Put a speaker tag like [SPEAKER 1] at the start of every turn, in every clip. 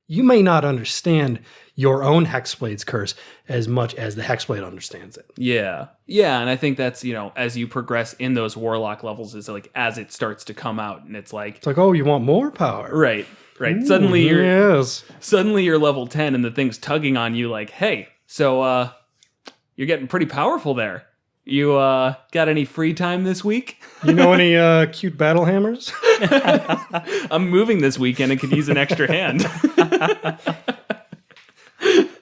[SPEAKER 1] you may not understand your own Hexblade's curse as much as the Hexblade understands it.
[SPEAKER 2] Yeah. Yeah, and I think that's, as you progress in those Warlock levels, is like as it starts to come out, and it's like,
[SPEAKER 1] oh, you want more power?
[SPEAKER 2] Right.
[SPEAKER 1] Ooh,
[SPEAKER 2] suddenly
[SPEAKER 1] yes.
[SPEAKER 2] you're level 10 and the thing's tugging on you like, hey, so you're getting pretty powerful there. You got any free time this week?
[SPEAKER 1] You know any cute battle hammers?
[SPEAKER 2] I'm moving this weekend and could use an extra hand.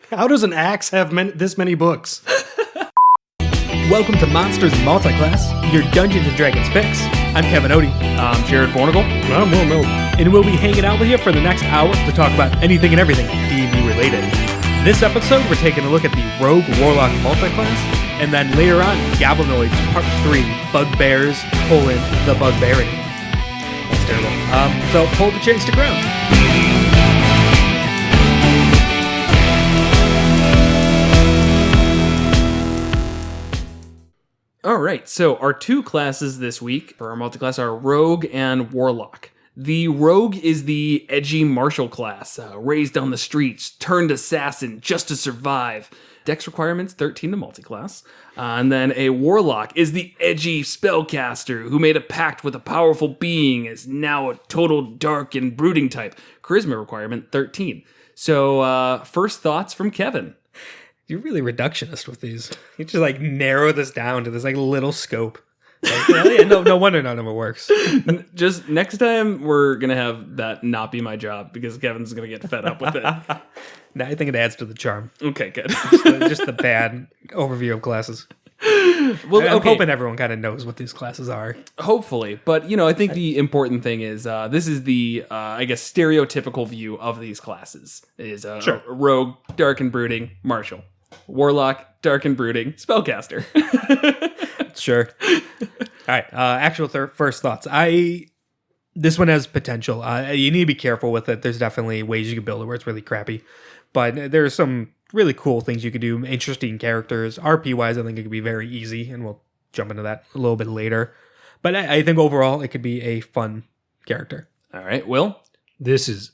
[SPEAKER 1] How does an axe have this many books?
[SPEAKER 3] Welcome to Monsters and Multiclass, your Dungeons & Dragons fix. I'm Kevin Odie.
[SPEAKER 2] I'm Jared Bornagle.
[SPEAKER 1] I'm Will Milton.
[SPEAKER 3] And we'll be hanging out with you for the next hour to talk about anything and everything D&D related. This episode, we're taking a look at the Rogue Warlock Multiclass, and then later on, Goblinoids Part 3, Bugbears, the Bugbearity. That's terrible. So hold the chair and stick around.
[SPEAKER 2] All right, so our two classes this week for our multiclass are Rogue and Warlock. The Rogue is the edgy martial class, raised on the streets, turned assassin just to survive. Dex requirements 13 to multiclass. And then a Warlock is the edgy spellcaster who made a pact with a powerful being, is now a total dark and brooding type. Charisma requirement 13. So first thoughts from Kevin.
[SPEAKER 3] You're really reductionist with these. You just narrow this down to this little scope. No wonder none of it works.
[SPEAKER 2] Just next time we're gonna have that not be my job because Kevin's gonna get fed up with it.
[SPEAKER 3] No, I think it adds to the charm.
[SPEAKER 2] Okay, good.
[SPEAKER 3] just the bad overview of classes.
[SPEAKER 2] Well,
[SPEAKER 3] I'm hoping everyone kind of knows what these classes are.
[SPEAKER 2] Hopefully, but I think the important thing is this is the stereotypical view of these classes is
[SPEAKER 3] sure.
[SPEAKER 2] Rogue, dark and brooding, martial. Warlock, dark and brooding, spellcaster.
[SPEAKER 3] Sure. All right. Actual first thoughts. This one has potential. You need to be careful with it. There's definitely ways you can build it where it's really crappy, but there's some really cool things you could do. Interesting characters. RP wise, I think it could be very easy, and we'll jump into that a little bit later. But I think overall, it could be a fun character.
[SPEAKER 2] All right, Will.
[SPEAKER 1] This is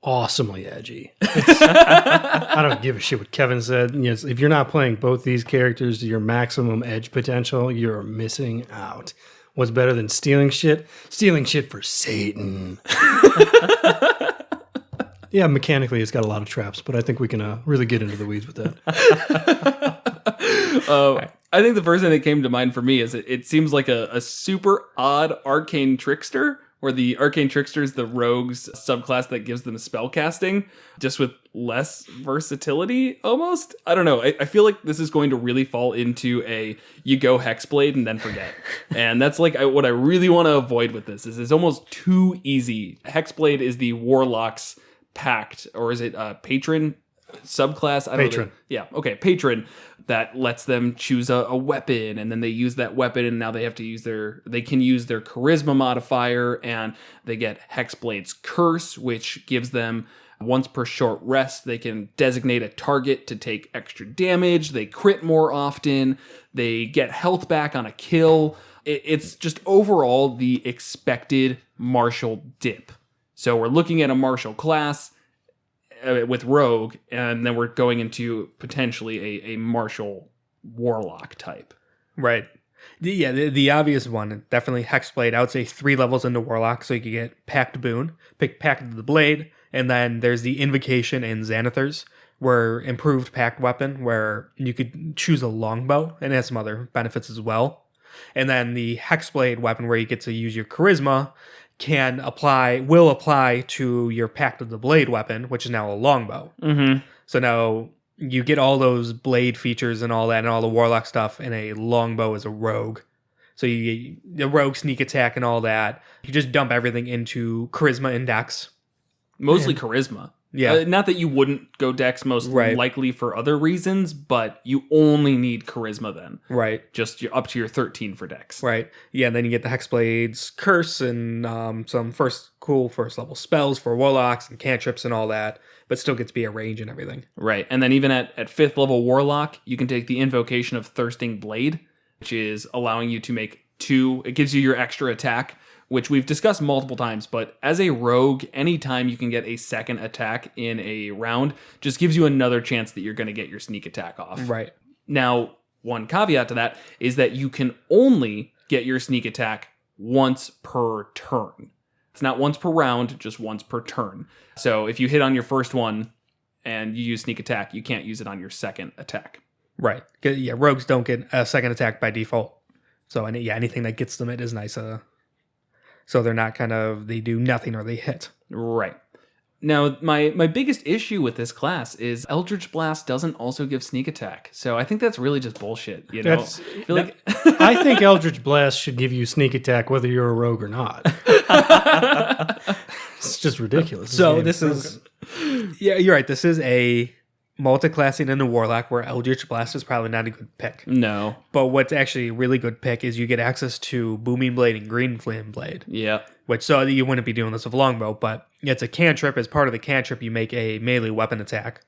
[SPEAKER 1] awesomely edgy. I don't give a shit what Kevin said. Yes, if you're not playing both these characters to your maximum edge potential, you're missing out. What's better than stealing shit? Stealing shit for Satan. Yeah, mechanically it's got a lot of traps, but I think we can really get into the weeds with that.
[SPEAKER 2] I think the first thing that came to mind for me is it seems like a super odd arcane trickster, where the Arcane Trickster is the rogue's subclass that gives them spellcasting, just with less versatility, almost. I don't know. I feel like this is going to really fall into you go Hexblade and then forget. And that's what I really want to avoid with this, is it's almost too easy. Hexblade is the Warlock's pact, or is it patron subclass? I don't
[SPEAKER 1] Patron.
[SPEAKER 2] know. Yeah, okay, patron. That lets them choose a weapon, and then they use that weapon, and now they have to they can use their charisma modifier, and they get Hexblade's Curse, which gives them once per short rest, they can designate a target to take extra damage, they crit more often, they get health back on a kill. It's just overall the expected martial dip. So we're looking at a martial class with Rogue, and then we're going into potentially a martial Warlock type.
[SPEAKER 3] Right. The obvious one, definitely Hexblade. I would say 3 levels into Warlock, so you could get Pact Boon, pick Pact of the Blade, and then there's the Invocation and Xanathars, where improved Pact Weapon, where you could choose a longbow, and it has some other benefits as well. And then the Hexblade weapon, where you get to use your Charisma, will apply to your Pact of the Blade weapon, which is now a longbow.
[SPEAKER 2] Mm-hmm.
[SPEAKER 3] So now you get all those blade features and all that, and all the Warlock stuff, and a longbow is a rogue. So you get the rogue sneak attack and all that. You just dump everything into Charisma and Dex.
[SPEAKER 2] Mostly Charisma.
[SPEAKER 3] Yeah.
[SPEAKER 2] Not that you wouldn't go Dex most likely for other reasons, but you only need Charisma then.
[SPEAKER 3] Right.
[SPEAKER 2] Just up to your 13 for Dex.
[SPEAKER 3] Right. Yeah, and then you get the Hexblade's Curse and some first level spells for Warlocks and cantrips and all that, but still gets to be a range and everything.
[SPEAKER 2] Right. And then even at 5th level Warlock, you can take the Invocation of Thirsting Blade, which is allowing you to make 2. It gives you your extra attack which we've discussed multiple times, but as a rogue, anytime you can get a second attack in a round just gives you another chance that you're going to get your sneak attack off.
[SPEAKER 3] Right.
[SPEAKER 2] Now, one caveat to that is that you can only get your sneak attack once per turn. It's not once per round, just once per turn. So if you hit on your first one and you use sneak attack, you can't use it on your second attack.
[SPEAKER 3] Right. Yeah, rogues don't get a second attack by default. So anything that gets them it is nice. So they're not they do nothing or they hit.
[SPEAKER 2] Right. Now, my biggest issue with this class is Eldritch Blast doesn't also give sneak attack. So I think that's really just bullshit. You know,
[SPEAKER 1] I think Eldritch Blast should give you sneak attack whether you're a rogue or not. It's just ridiculous.
[SPEAKER 3] So this is, you're right. This is a multiclassing in a Warlock where Eldritch Blast is probably not a good pick.
[SPEAKER 2] No.
[SPEAKER 3] But what's actually a really good pick is you get access to Booming Blade and Green Flame Blade.
[SPEAKER 2] Yeah.
[SPEAKER 3] Which, so you wouldn't be doing this with Longbow, but it's a cantrip. As part of the cantrip, you make a melee weapon attack,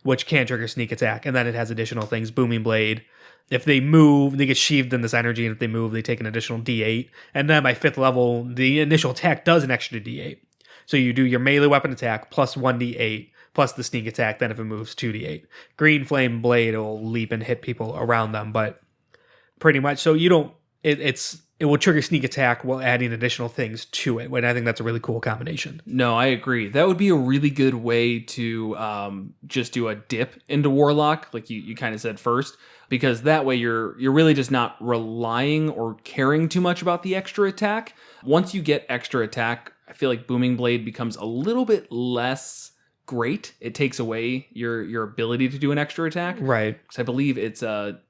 [SPEAKER 3] which can trigger sneak attack, and then it has additional things. Booming Blade. If they move, they get sheathed in this energy, and if they move, they take an additional D8. And then by 5th level, the initial attack does an extra D8. So you do your melee weapon attack plus 1D8 plus the sneak attack. Then if it moves, 2D8. Green Flame Blade will leap and hit people around them, but pretty much. So you don't. It will trigger sneak attack while adding additional things to it. And I think that's a really cool combination.
[SPEAKER 2] No, I agree. That would be a really good way to just do a dip into Warlock, like you kind of said first, because that way you're really just not relying or caring too much about the extra attack. Once you get extra attack, I feel like Booming Blade becomes a little bit less great. It takes away your ability to do an extra attack.
[SPEAKER 3] Right.
[SPEAKER 2] Because I believe it's
[SPEAKER 3] a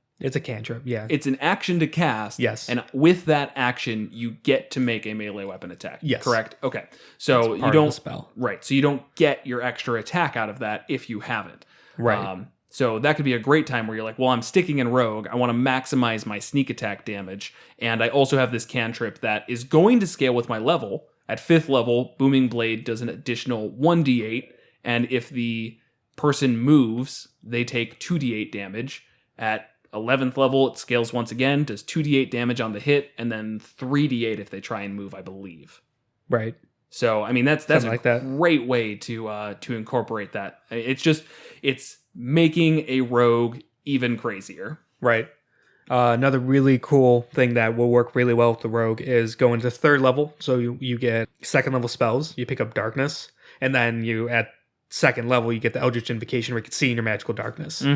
[SPEAKER 3] cantrip, yeah.
[SPEAKER 2] It's an action to cast.
[SPEAKER 3] Yes.
[SPEAKER 2] And with that action, you get to make a melee weapon attack.
[SPEAKER 3] Yes.
[SPEAKER 2] Correct? Okay. So
[SPEAKER 3] It's
[SPEAKER 2] you
[SPEAKER 3] part
[SPEAKER 2] don't
[SPEAKER 3] of the spell.
[SPEAKER 2] Right. So you don't get your extra attack out of that if you have it.
[SPEAKER 3] Right.
[SPEAKER 2] So that could be a great time where you're like, well, I'm sticking in rogue. I want to maximize my sneak attack damage. And I also have this cantrip that is going to scale with my level. At 5th level, Booming Blade does an additional 1d8. And if the person moves, they take 2d8 damage. At 11th level, it scales once again, does 2d8 damage on the hit, and then 3d8 if they try and move, I believe.
[SPEAKER 3] Right.
[SPEAKER 2] So, I mean, that's
[SPEAKER 3] Something
[SPEAKER 2] a
[SPEAKER 3] like that.
[SPEAKER 2] great way to incorporate that. It's making a rogue even crazier.
[SPEAKER 3] Right. Another really cool thing that will work really well with the rogue is going to 3rd level. So you get 2nd level spells, you pick up darkness, and then you at 2nd level, you get the Eldritch Invocation where you can see in your magical darkness,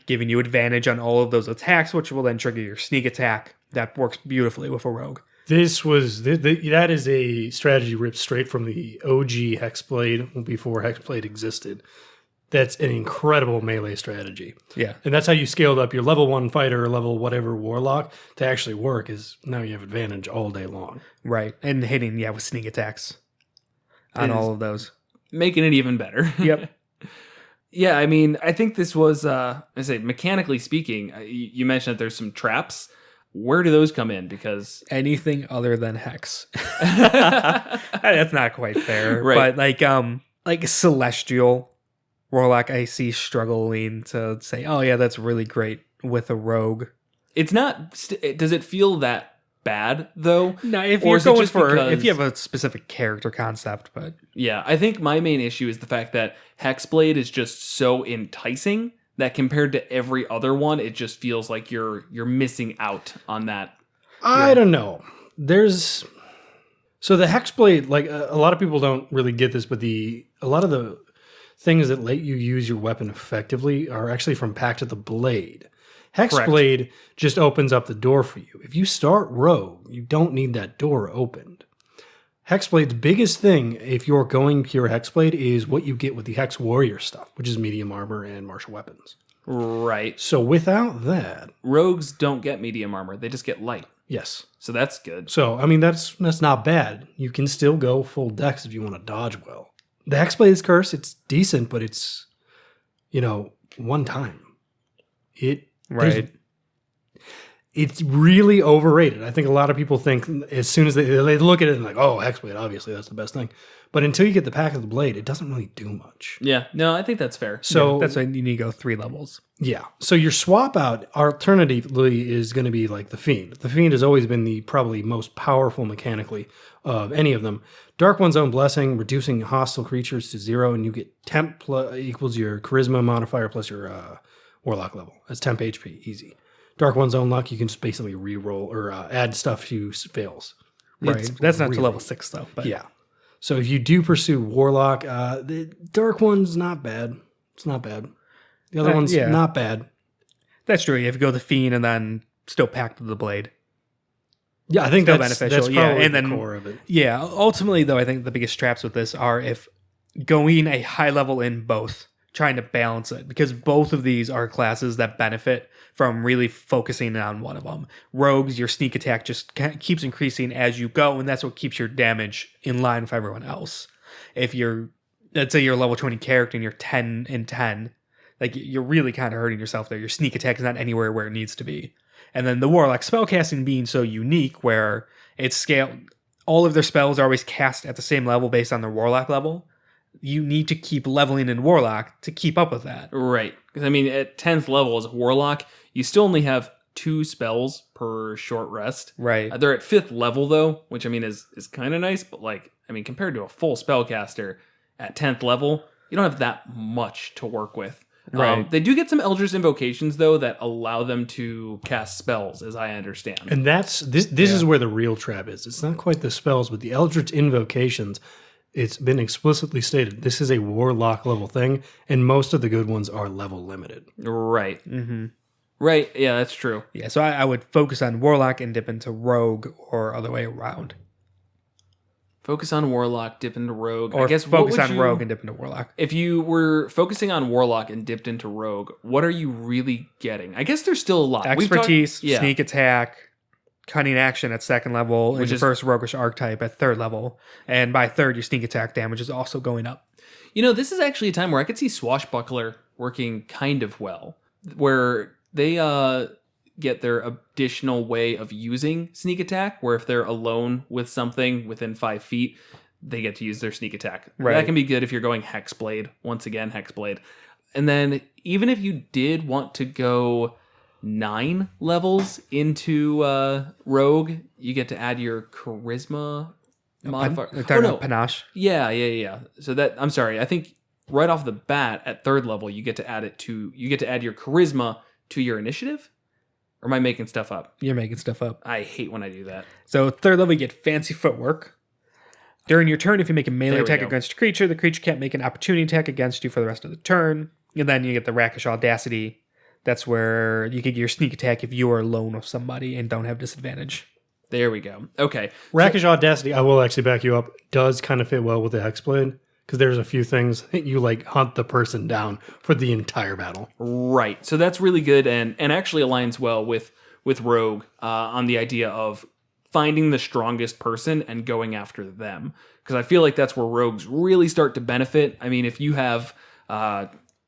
[SPEAKER 3] giving you advantage on all of those attacks, which will then trigger your sneak attack. That works beautifully with a rogue.
[SPEAKER 1] That is a strategy ripped straight from the OG Hexblade before Hexblade existed. That's an incredible melee strategy.
[SPEAKER 3] Yeah.
[SPEAKER 1] And that's how you scaled up your level 1 fighter or level whatever warlock to actually work, is now you have advantage all day long.
[SPEAKER 3] Right. And hitting, with sneak attacks on all of those.
[SPEAKER 2] Making it even better.
[SPEAKER 3] Yep.
[SPEAKER 2] Yeah, I mean, I think this was, mechanically speaking, you mentioned that there's some traps. Where do those come in? Because
[SPEAKER 3] anything other than Hex. That's not quite fair.
[SPEAKER 2] Right.
[SPEAKER 3] But like Celestial Warlock, I see struggling to say, oh yeah, that's really great with a rogue.
[SPEAKER 2] It's not, does it feel that bad though?
[SPEAKER 3] No, if
[SPEAKER 2] Or
[SPEAKER 3] you're
[SPEAKER 2] is it
[SPEAKER 3] going
[SPEAKER 2] just
[SPEAKER 3] for,
[SPEAKER 2] because-
[SPEAKER 3] if you have a specific character concept, but
[SPEAKER 2] Yeah, I think my main issue is the fact that Hexblade is just so enticing that compared to every other one, it just feels like you're missing out on that.
[SPEAKER 1] I don't know. So the Hexblade, like a lot of people don't really get this, but a lot of the things that let you use your weapon effectively are actually from Pact of the Blade. Hexblade just opens up the door for you. If you start rogue, you don't need that door opened. Hexblade's biggest thing, if you're going pure Hexblade, is what you get with the Hex Warrior stuff, which is medium armor and martial weapons.
[SPEAKER 2] Right.
[SPEAKER 1] So without that,
[SPEAKER 2] Rogues don't get medium armor. They just get light.
[SPEAKER 1] yes.
[SPEAKER 2] So that's good.
[SPEAKER 1] So, I mean, that's not bad. You can still go full dex if you want to dodge well. The Hexblade's Curse, it's decent, but it's, one time. It's It's really overrated. I think a lot of people think as soon as they look at it and like, oh, Hexblade, obviously that's the best thing. But until you get the Pack of the Blade, it doesn't really do much.
[SPEAKER 2] Yeah, no, I think that's fair.
[SPEAKER 1] So
[SPEAKER 3] That's why you need to go 3 levels.
[SPEAKER 1] yeah. So your swap out alternatively is going to be like the Fiend. The Fiend has always been the probably most powerful mechanically of any of them. Dark One's Own Blessing, reducing hostile creatures to 0, and you get temp equals your charisma modifier plus your warlock level. That's temp HP, easy. Dark One's Own Luck, you can just basically re-roll or add stuff to fails.
[SPEAKER 3] Right.
[SPEAKER 1] It's
[SPEAKER 3] That's not
[SPEAKER 1] really-
[SPEAKER 3] to level 6, though. But
[SPEAKER 1] Yeah. So if you do pursue Warlock, the Dark One's not bad. It's not bad. The other one's
[SPEAKER 3] yeah.
[SPEAKER 1] not bad.
[SPEAKER 3] That's true. You have to go the Fiend and then still Pact of the Blade.
[SPEAKER 1] Yeah, I think
[SPEAKER 3] Still
[SPEAKER 1] that's
[SPEAKER 3] beneficial,
[SPEAKER 1] probably
[SPEAKER 3] yeah, and
[SPEAKER 1] the
[SPEAKER 3] then-
[SPEAKER 1] core of it.
[SPEAKER 3] Yeah. Ultimately, though, I think the biggest traps with this are if going a high level in both, trying to balance it, because both of these are classes that benefit from really focusing on one of them. Rogues, your sneak attack just keeps increasing as you go, and that's what keeps your damage in line with everyone else. If you're, let's say you're a level 20 character and you're 10 and 10, like you're really kind of hurting yourself there. Your sneak attack is not anywhere where it needs to be. And then the Warlock spellcasting being so unique where it's scaled, all of their spells are always cast at the same level based on their Warlock level. You need to keep leveling in Warlock to keep up with that.
[SPEAKER 2] Right. Because, I mean, at 10th level as a Warlock, you still only have 2 spells per short rest.
[SPEAKER 3] Right.
[SPEAKER 2] They're at 5th level, though, which, I mean, is kind of nice. But, like, I mean, compared to a full spellcaster at 10th level, you don't have that much to work with.
[SPEAKER 3] Right.
[SPEAKER 2] They do get some Eldritch Invocations, though, that allow them to cast spells, as I understand.
[SPEAKER 1] And that's this is where the real trap is. It's not quite the spells, but the Eldritch Invocations. It's been explicitly stated this is a Warlock level thing, and most of the good ones are level limited.
[SPEAKER 2] Right.
[SPEAKER 3] Mm-hmm.
[SPEAKER 2] Right. Yeah, that's true.
[SPEAKER 3] Yeah, so I would focus on Warlock and dip into Rogue or other way around.
[SPEAKER 2] Focus on Warlock, dip into Rogue.
[SPEAKER 3] Or
[SPEAKER 2] I guess
[SPEAKER 3] focus
[SPEAKER 2] what
[SPEAKER 3] on
[SPEAKER 2] would you,
[SPEAKER 3] Rogue and dip into Warlock.
[SPEAKER 2] If you were focusing on Warlock and dipped into Rogue, what are you really getting? I guess there's still a lot. We've talked-
[SPEAKER 3] Expertise,
[SPEAKER 2] yeah.
[SPEAKER 3] sneak attack, cunning action at 2nd level,
[SPEAKER 2] Which
[SPEAKER 3] and your
[SPEAKER 2] is-
[SPEAKER 3] first roguish archetype at 3rd level. And by 3rd, your sneak attack damage is also going up.
[SPEAKER 2] You know, this is actually a time where I could see Swashbuckler working kind of well, where they get their additional way of using sneak attack, where if they're alone with something within 5 feet, they get to use their sneak attack.
[SPEAKER 3] Right.
[SPEAKER 2] That can be good if you're going Hexblade. Once again, Hexblade. And then even if you did want to go 9 levels into Rogue, you get to add your Charisma modifier.
[SPEAKER 3] Panache.
[SPEAKER 2] Yeah. So that, I'm sorry, I think right off the bat at 3rd level, you get to add your Charisma to your initiative. Or am I making stuff up?
[SPEAKER 3] You're making stuff up.
[SPEAKER 2] I hate when I do that.
[SPEAKER 3] So 3rd level, you get Fancy Footwork. During your turn, if you make a melee
[SPEAKER 2] There we
[SPEAKER 3] attack
[SPEAKER 2] go.
[SPEAKER 3] against a creature, the creature can't make an opportunity attack against you for the rest of the turn. And then you get the Rakish Audacity. That's where you can get your sneak attack if you are alone with somebody and don't have disadvantage.
[SPEAKER 2] There we go. Okay.
[SPEAKER 1] Rakish Audacity, I will actually back you up, does kind of fit well with the Hexblade, because there's a few things that you like hunt the person down for the entire battle.
[SPEAKER 2] Right. So that's really good and actually aligns well with Rogue on the idea of finding the strongest person and going after them. Because I feel like that's where rogues really start to benefit. I mean, if you have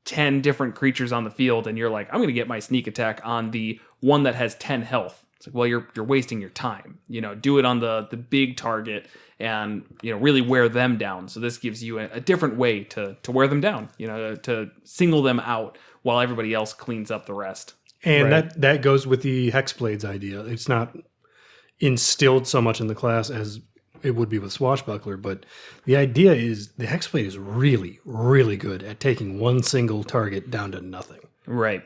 [SPEAKER 2] 10 different creatures on the field and you're like, I'm going to get my sneak attack on the one that has 10 health. It's like, well, you're wasting your time. You know, do it on the big target and, you know, really wear them down. So this gives you a different way to wear them down, you know, to single them out while everybody else cleans up the rest.
[SPEAKER 1] And
[SPEAKER 3] Right.
[SPEAKER 1] that goes with the Hexblade's idea. It's not instilled so much in the class as it would be with Swashbuckler, but the idea is the Hexblade is really, really good at taking one single target down to nothing.
[SPEAKER 2] Right.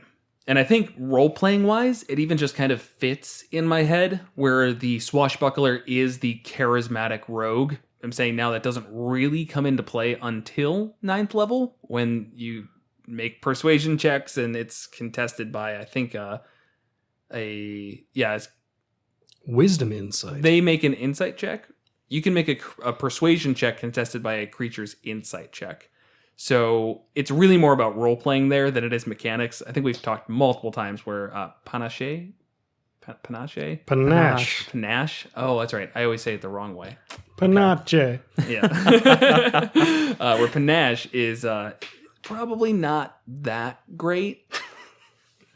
[SPEAKER 2] And I think role-playing wise, it even just kind of fits in my head where the Swashbuckler is the charismatic rogue. I'm saying now that doesn't really come into play until 9th level when you make persuasion checks and it's contested by, I think, it's
[SPEAKER 1] Wisdom insight.
[SPEAKER 2] they make an insight check. You can make a persuasion check contested by a creature's insight check. So it's really more about role playing there than it is mechanics. I think we've talked multiple times where panache.
[SPEAKER 1] Panache.
[SPEAKER 2] Oh, that's right. I always say it the wrong way.
[SPEAKER 1] Panache.
[SPEAKER 2] Yeah. Where panache is probably not that great.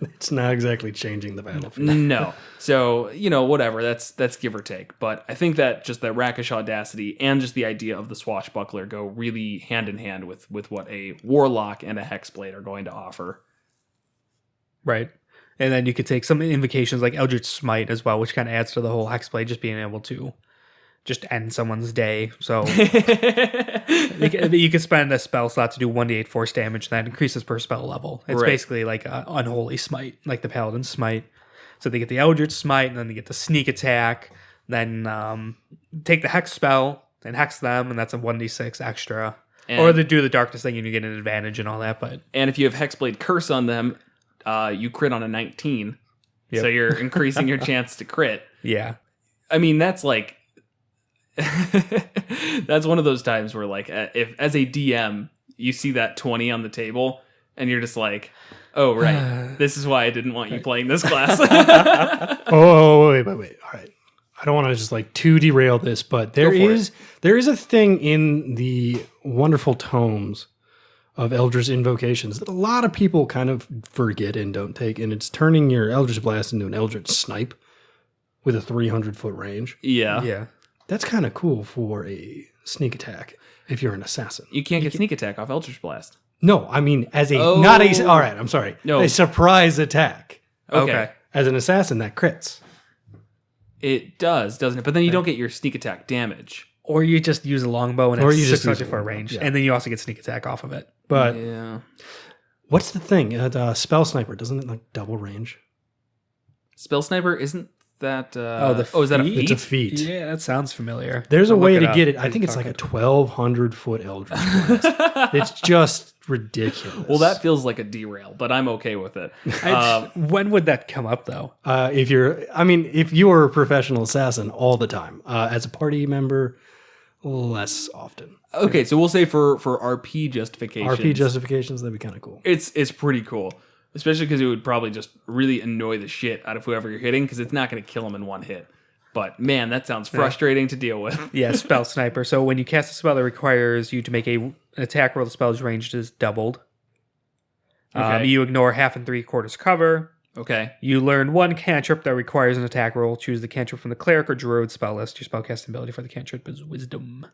[SPEAKER 1] It's not exactly changing the battlefield.
[SPEAKER 2] No. So, whatever. That's give or take. But I think that just that rakish audacity and just the idea of the swashbuckler go really hand in hand with what a warlock and a hexblade are going to offer.
[SPEAKER 3] Right. And then you could take some invocations like Eldritch Smite as well, which kind of adds to the whole hexblade, just being able to just end someone's day. So you could spend a spell slot to do 1d8 force damage, and that increases per spell level. It's basically like an unholy smite, like the Paladin Smite. So they get the Eldritch Smite, and then they get the sneak attack, then take the hex spell and hex them, and that's a 1d6 extra. Or they do the darkness thing and you get an advantage and all that.
[SPEAKER 2] And if you have Hexblade Curse on them, you crit on a 19. Yep. So you're increasing your chance to crit.
[SPEAKER 3] Yeah.
[SPEAKER 2] I mean, that's like... that's one of those times where, like, if as a DM you see that 20 on the table and you're just like, oh right, this is why I didn't want you playing this class.
[SPEAKER 1] wait. All right, I don't want to just like too derail this, but there is a thing in the wonderful tomes of Eldritch invocations that a lot of people kind of forget and don't take, and it's turning your Eldritch Blast into an Eldritch Snipe with a 300-foot range.
[SPEAKER 2] Yeah.
[SPEAKER 1] That's kind of cool for a sneak attack if you're an assassin.
[SPEAKER 2] You can't get sneak attack off Eldritch Blast.
[SPEAKER 1] No, I mean as all right, I'm sorry.
[SPEAKER 2] No.
[SPEAKER 1] A surprise attack.
[SPEAKER 2] Okay.
[SPEAKER 1] As an assassin, that crits.
[SPEAKER 2] It does, doesn't it? But then you don't get your sneak attack damage.
[SPEAKER 3] Or you just use a longbow and it's 600-foot range,
[SPEAKER 1] yeah.
[SPEAKER 3] and then you also get sneak attack off of it.
[SPEAKER 1] But
[SPEAKER 2] yeah.
[SPEAKER 1] What's the thing? Spell Sniper, doesn't it like double range?
[SPEAKER 2] Spell Sniper isn't that...
[SPEAKER 3] is
[SPEAKER 2] that a feat?
[SPEAKER 1] It's a feat.
[SPEAKER 3] Yeah, that sounds familiar.
[SPEAKER 1] There's a
[SPEAKER 3] I'll
[SPEAKER 1] way
[SPEAKER 3] look
[SPEAKER 1] to
[SPEAKER 3] up.
[SPEAKER 1] get it. I think it's like a 1,200-foot Eldritch Blast. It's just ridiculous.
[SPEAKER 2] Well, that feels like a derail, but I'm okay with it.
[SPEAKER 3] When would that come up, though?
[SPEAKER 1] If you were a professional assassin all the time, as a party member, less often.
[SPEAKER 2] Okay, so we'll say for RP justifications,
[SPEAKER 1] that'd be kind of cool.
[SPEAKER 2] It's pretty cool. Especially because it would probably just really annoy the shit out of whoever you're hitting, because it's not going to kill them in one hit. But man, that sounds frustrating to deal with.
[SPEAKER 3] Yeah, Spell Sniper. So when you cast a spell that requires you to make an attack roll, the spell's range is doubled.
[SPEAKER 2] Okay.
[SPEAKER 3] You ignore 1/2 and 3/4 cover.
[SPEAKER 2] Okay.
[SPEAKER 3] You learn one cantrip that requires an attack roll. Choose the cantrip from the Cleric or Druid spell list. Your spellcasting ability for the cantrip is Wisdom.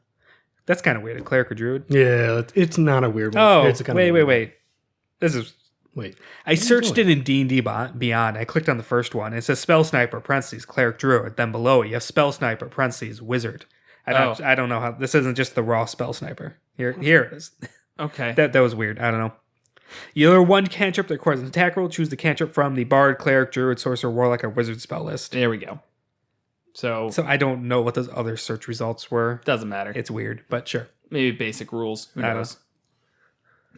[SPEAKER 3] That's kind of weird. A Cleric or Druid?
[SPEAKER 1] Yeah, it's not a weird one.
[SPEAKER 3] Oh,
[SPEAKER 1] it's a
[SPEAKER 3] wait. This is...
[SPEAKER 1] Wait.
[SPEAKER 3] I searched it in D&D Beyond. I clicked on the first one. It says Spell Sniper, parentheses, Cleric Druid. Then below it, you have Spell Sniper, parentheses, Wizard. I don't know how... This isn't just the raw Spell Sniper. Here it is.
[SPEAKER 2] Okay.
[SPEAKER 3] That was weird. I don't know. You learn one cantrip that requires an attack roll. Choose the cantrip from the Bard, Cleric, Druid, Sorcerer, Warlock, or Wizard spell list.
[SPEAKER 2] There we go. So
[SPEAKER 3] I don't know what those other search results were.
[SPEAKER 2] Doesn't matter.
[SPEAKER 3] It's weird, but sure.
[SPEAKER 2] Maybe basic rules. Who
[SPEAKER 3] I don't
[SPEAKER 2] knows?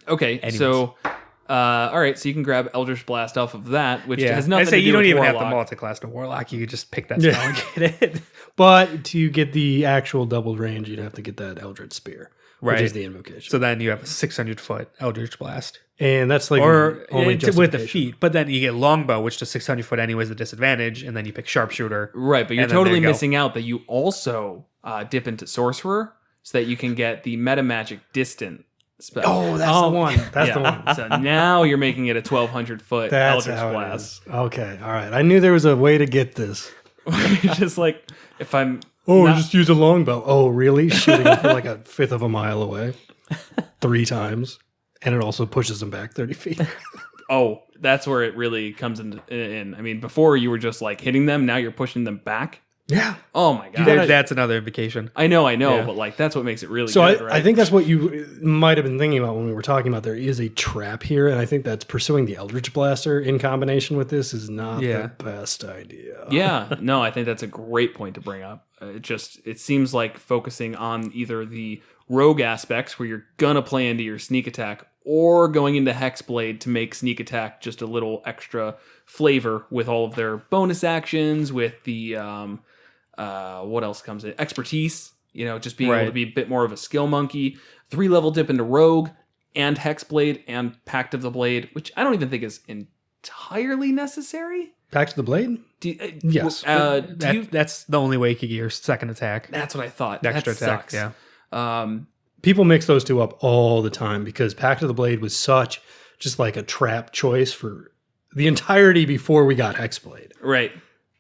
[SPEAKER 2] Okay,
[SPEAKER 3] Anyways.
[SPEAKER 2] so... all right, so you can grab Eldritch Blast off of that, which has nothing
[SPEAKER 3] I say
[SPEAKER 2] to do
[SPEAKER 3] you don't
[SPEAKER 2] with
[SPEAKER 3] even
[SPEAKER 2] Warlock.
[SPEAKER 3] have the multiclass to Warlock. You could just pick that spell and get it.
[SPEAKER 1] But to get the actual double range, you'd have to get that Eldritch Spear, which
[SPEAKER 3] Right.
[SPEAKER 1] is the invocation.
[SPEAKER 3] So then you have a 600-foot Eldritch Blast.
[SPEAKER 1] And that's like
[SPEAKER 3] Or
[SPEAKER 1] only
[SPEAKER 3] with the
[SPEAKER 1] justification.
[SPEAKER 3] feet. But then you get Longbow, which does 600-foot anyways, the disadvantage, and then you pick Sharpshooter.
[SPEAKER 2] Right, but you're
[SPEAKER 3] and then
[SPEAKER 2] totally
[SPEAKER 3] there you go.
[SPEAKER 2] missing out that you also dip into Sorcerer so that you can get the Meta Magic Distant spell.
[SPEAKER 1] Oh, that's the one. That's the one.
[SPEAKER 2] So now you're making it a 1,200-foot
[SPEAKER 1] That's
[SPEAKER 2] Eldritch
[SPEAKER 1] how
[SPEAKER 2] Blast.
[SPEAKER 1] it is. Okay, all right. I knew there was a way to get this.
[SPEAKER 2] You're just like, if I'm...
[SPEAKER 1] Just use a longbow. Oh, really? Shooting it for like 1/5 of a mile away 3 times. And it also pushes them back 30 feet.
[SPEAKER 2] Oh, that's where it really comes in. I mean, before you were just like hitting them, now you're pushing them back.
[SPEAKER 1] Yeah.
[SPEAKER 2] Oh my god.
[SPEAKER 3] That's another invocation.
[SPEAKER 2] I know,
[SPEAKER 3] Yeah.
[SPEAKER 2] but like that's what makes it really
[SPEAKER 1] So
[SPEAKER 2] good, right?
[SPEAKER 1] I think that's what you might have been thinking about when we were talking about there is a trap here. And I think that's pursuing the Eldritch Blaster in combination with this is not the best idea.
[SPEAKER 2] Yeah, no, I think that's a great point to bring up. It seems like focusing on either the rogue aspects where you're gonna play into your sneak attack or going into Hexblade to make sneak attack just a little extra flavor with all of their bonus actions, with the what else comes in? Expertise, just being able to be a bit more of a skill monkey. 3-level dip into Rogue and Hexblade and Pact of the Blade, which I don't even think is entirely necessary.
[SPEAKER 1] Pact of the Blade? Yes.
[SPEAKER 3] That's the only way you could get your second attack.
[SPEAKER 2] That's what I thought.
[SPEAKER 3] Extra
[SPEAKER 2] That
[SPEAKER 3] attack,
[SPEAKER 2] sucks.
[SPEAKER 3] yeah.
[SPEAKER 1] People mix those two up all the time because Pact of the Blade was such just like a trap choice for the entirety before we got Hexblade.
[SPEAKER 2] Right.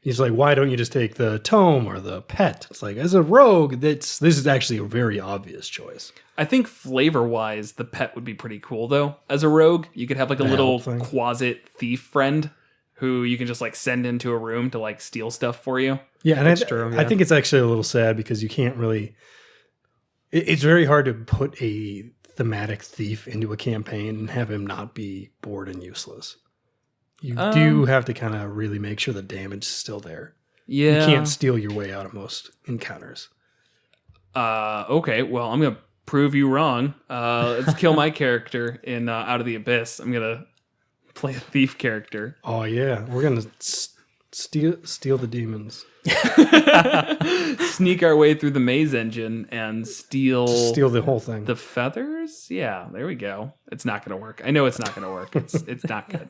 [SPEAKER 1] He's like, why don't you just take the tome or the pet? It's like, as a rogue, this is actually a very obvious choice.
[SPEAKER 2] I think flavor-wise, the pet would be pretty cool, though. As a rogue, you could have like a little closet thief friend who you can just like send into a room to like steal stuff for you.
[SPEAKER 1] Yeah, and I think it's actually a little sad because you can't really... It's very hard to put a thematic thief into a campaign and have him not be bored and useless. You do have to kind of really make sure the damage is still there.
[SPEAKER 2] Yeah.
[SPEAKER 1] You can't steal your way out of most encounters.
[SPEAKER 2] Okay, well, I'm going to prove you wrong. Let's kill my character in Out of the Abyss. I'm going to play a thief character.
[SPEAKER 1] Oh, yeah. We're going to steal the demons.
[SPEAKER 2] Sneak our way through the maze engine and steal
[SPEAKER 1] the whole thing.
[SPEAKER 2] The feathers? Yeah, there we go. It's not going to work. I know it's not going to work. It's not good.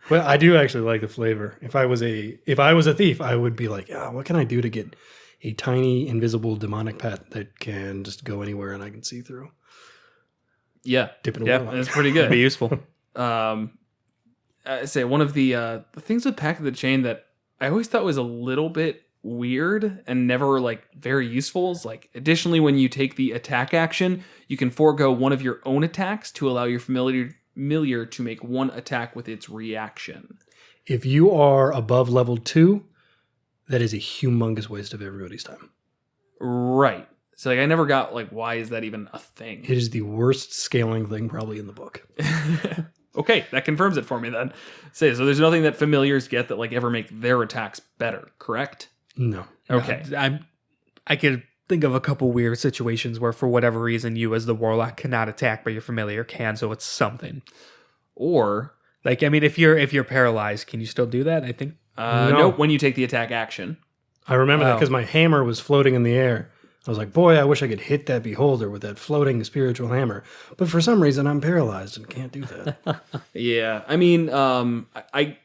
[SPEAKER 1] Well, I do actually like the flavor. If I was a thief, I would be like, what can I do to get a tiny invisible demonic pet that can just go anywhere and I can see through?
[SPEAKER 2] Yeah.
[SPEAKER 1] Dip in a
[SPEAKER 2] yeah,
[SPEAKER 1] Warlock.
[SPEAKER 2] that's pretty good.
[SPEAKER 3] Be useful.
[SPEAKER 2] I say one of the things with Pact of the Chain that I always thought was a little bit weird and never like very useful is like additionally when you take the attack action, you can forego one of your own attacks to allow your familiar to make one attack with its reaction.
[SPEAKER 1] If you are above level 2, that is a humongous waste of everybody's time.
[SPEAKER 2] Right. So like I never got like why is that even a thing?
[SPEAKER 1] It is the worst scaling thing probably in the book.
[SPEAKER 2] Okay, that confirms it for me then. So there's nothing that familiars get that like ever make their attacks better, correct?
[SPEAKER 1] No.
[SPEAKER 2] Okay.
[SPEAKER 3] No, I could think of a couple weird situations where for whatever reason you as the warlock cannot attack but your familiar can, so it's something.
[SPEAKER 2] Or
[SPEAKER 3] like, I mean, if you're paralyzed, can you still do that? I think
[SPEAKER 2] no, when you take the attack action.
[SPEAKER 1] I remember that because my hammer was floating in the air. I was like, boy, I wish I could hit that beholder with that floating spiritual hammer. But for some reason, I'm paralyzed and can't do that.
[SPEAKER 2] Yeah, I mean, I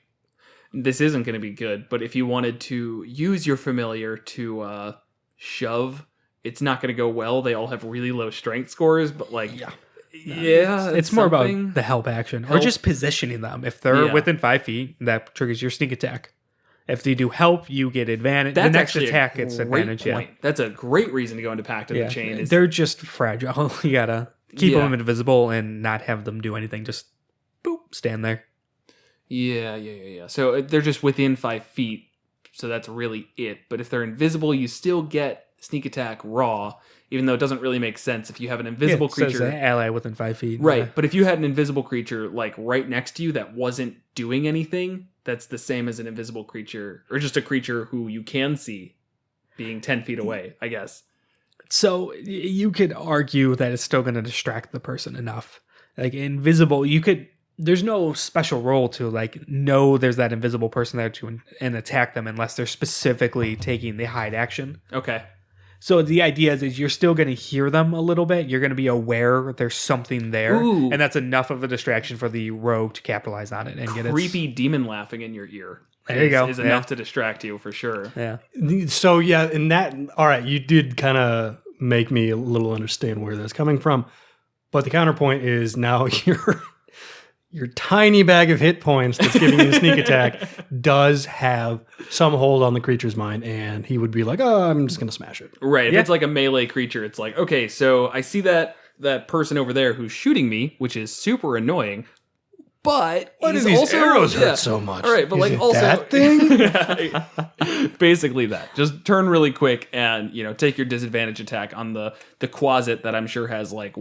[SPEAKER 2] this isn't going to be good, but if you wanted to use your familiar to shove, it's not going to go well. They all have really low strength scores, but like, yeah,
[SPEAKER 3] it's more about the help action or just positioning them. If they're within 5 feet, that triggers your sneak attack. If they do help, you get advantage.
[SPEAKER 2] That's
[SPEAKER 3] the next
[SPEAKER 2] actually
[SPEAKER 3] attack gets advantage.
[SPEAKER 2] Point. Yeah, that's a great reason to go into Pact of the Chain.
[SPEAKER 3] They're just fragile. You gotta keep them invisible and not have them do anything. Just boop, stand there.
[SPEAKER 2] Yeah. So they're just within 5 feet, so that's really it. But if they're invisible, you still get sneak attack raw, even though it doesn't really make sense if you have an invisible creature.
[SPEAKER 3] Says ally within 5 feet.
[SPEAKER 2] Right,
[SPEAKER 3] Yeah.
[SPEAKER 2] but if you had an invisible creature like right next to you that wasn't doing anything, that's the same as an invisible creature, or just a creature who you can see being 10 feet away, I guess.
[SPEAKER 3] So you could argue that it's still going to distract the person enough. Like invisible, you could. There's no special role to like know there's that invisible person there to and attack them unless they're specifically taking the hide action.
[SPEAKER 2] Okay.
[SPEAKER 3] So the idea is you're still going to hear them a little bit. You're going to be aware there's something there, and that's enough of a distraction for the rogue to capitalize on it and get
[SPEAKER 2] creepy demon laughing in your ear.
[SPEAKER 3] There you go.
[SPEAKER 2] Is enough to distract you for sure.
[SPEAKER 3] Yeah.
[SPEAKER 1] So yeah, in that, all right, you did kind of make me a little understand where that's coming from, but the counterpoint is now your tiny bag of hit points that's giving you the sneak attack does have some hold on the creature's mind, and he would be like, oh, I'm just going to smash it.
[SPEAKER 2] Right. If it's like a melee creature, it's like, okay, so I see that person over there who's shooting me, which is super annoying, but
[SPEAKER 1] why do
[SPEAKER 2] he's
[SPEAKER 1] these
[SPEAKER 2] also,
[SPEAKER 1] arrows hurt so much?
[SPEAKER 2] All right, but
[SPEAKER 1] Is
[SPEAKER 2] like
[SPEAKER 1] it
[SPEAKER 2] also
[SPEAKER 1] that thing?
[SPEAKER 2] basically that. Just turn really quick and, take your disadvantage attack on the closet that I'm sure has like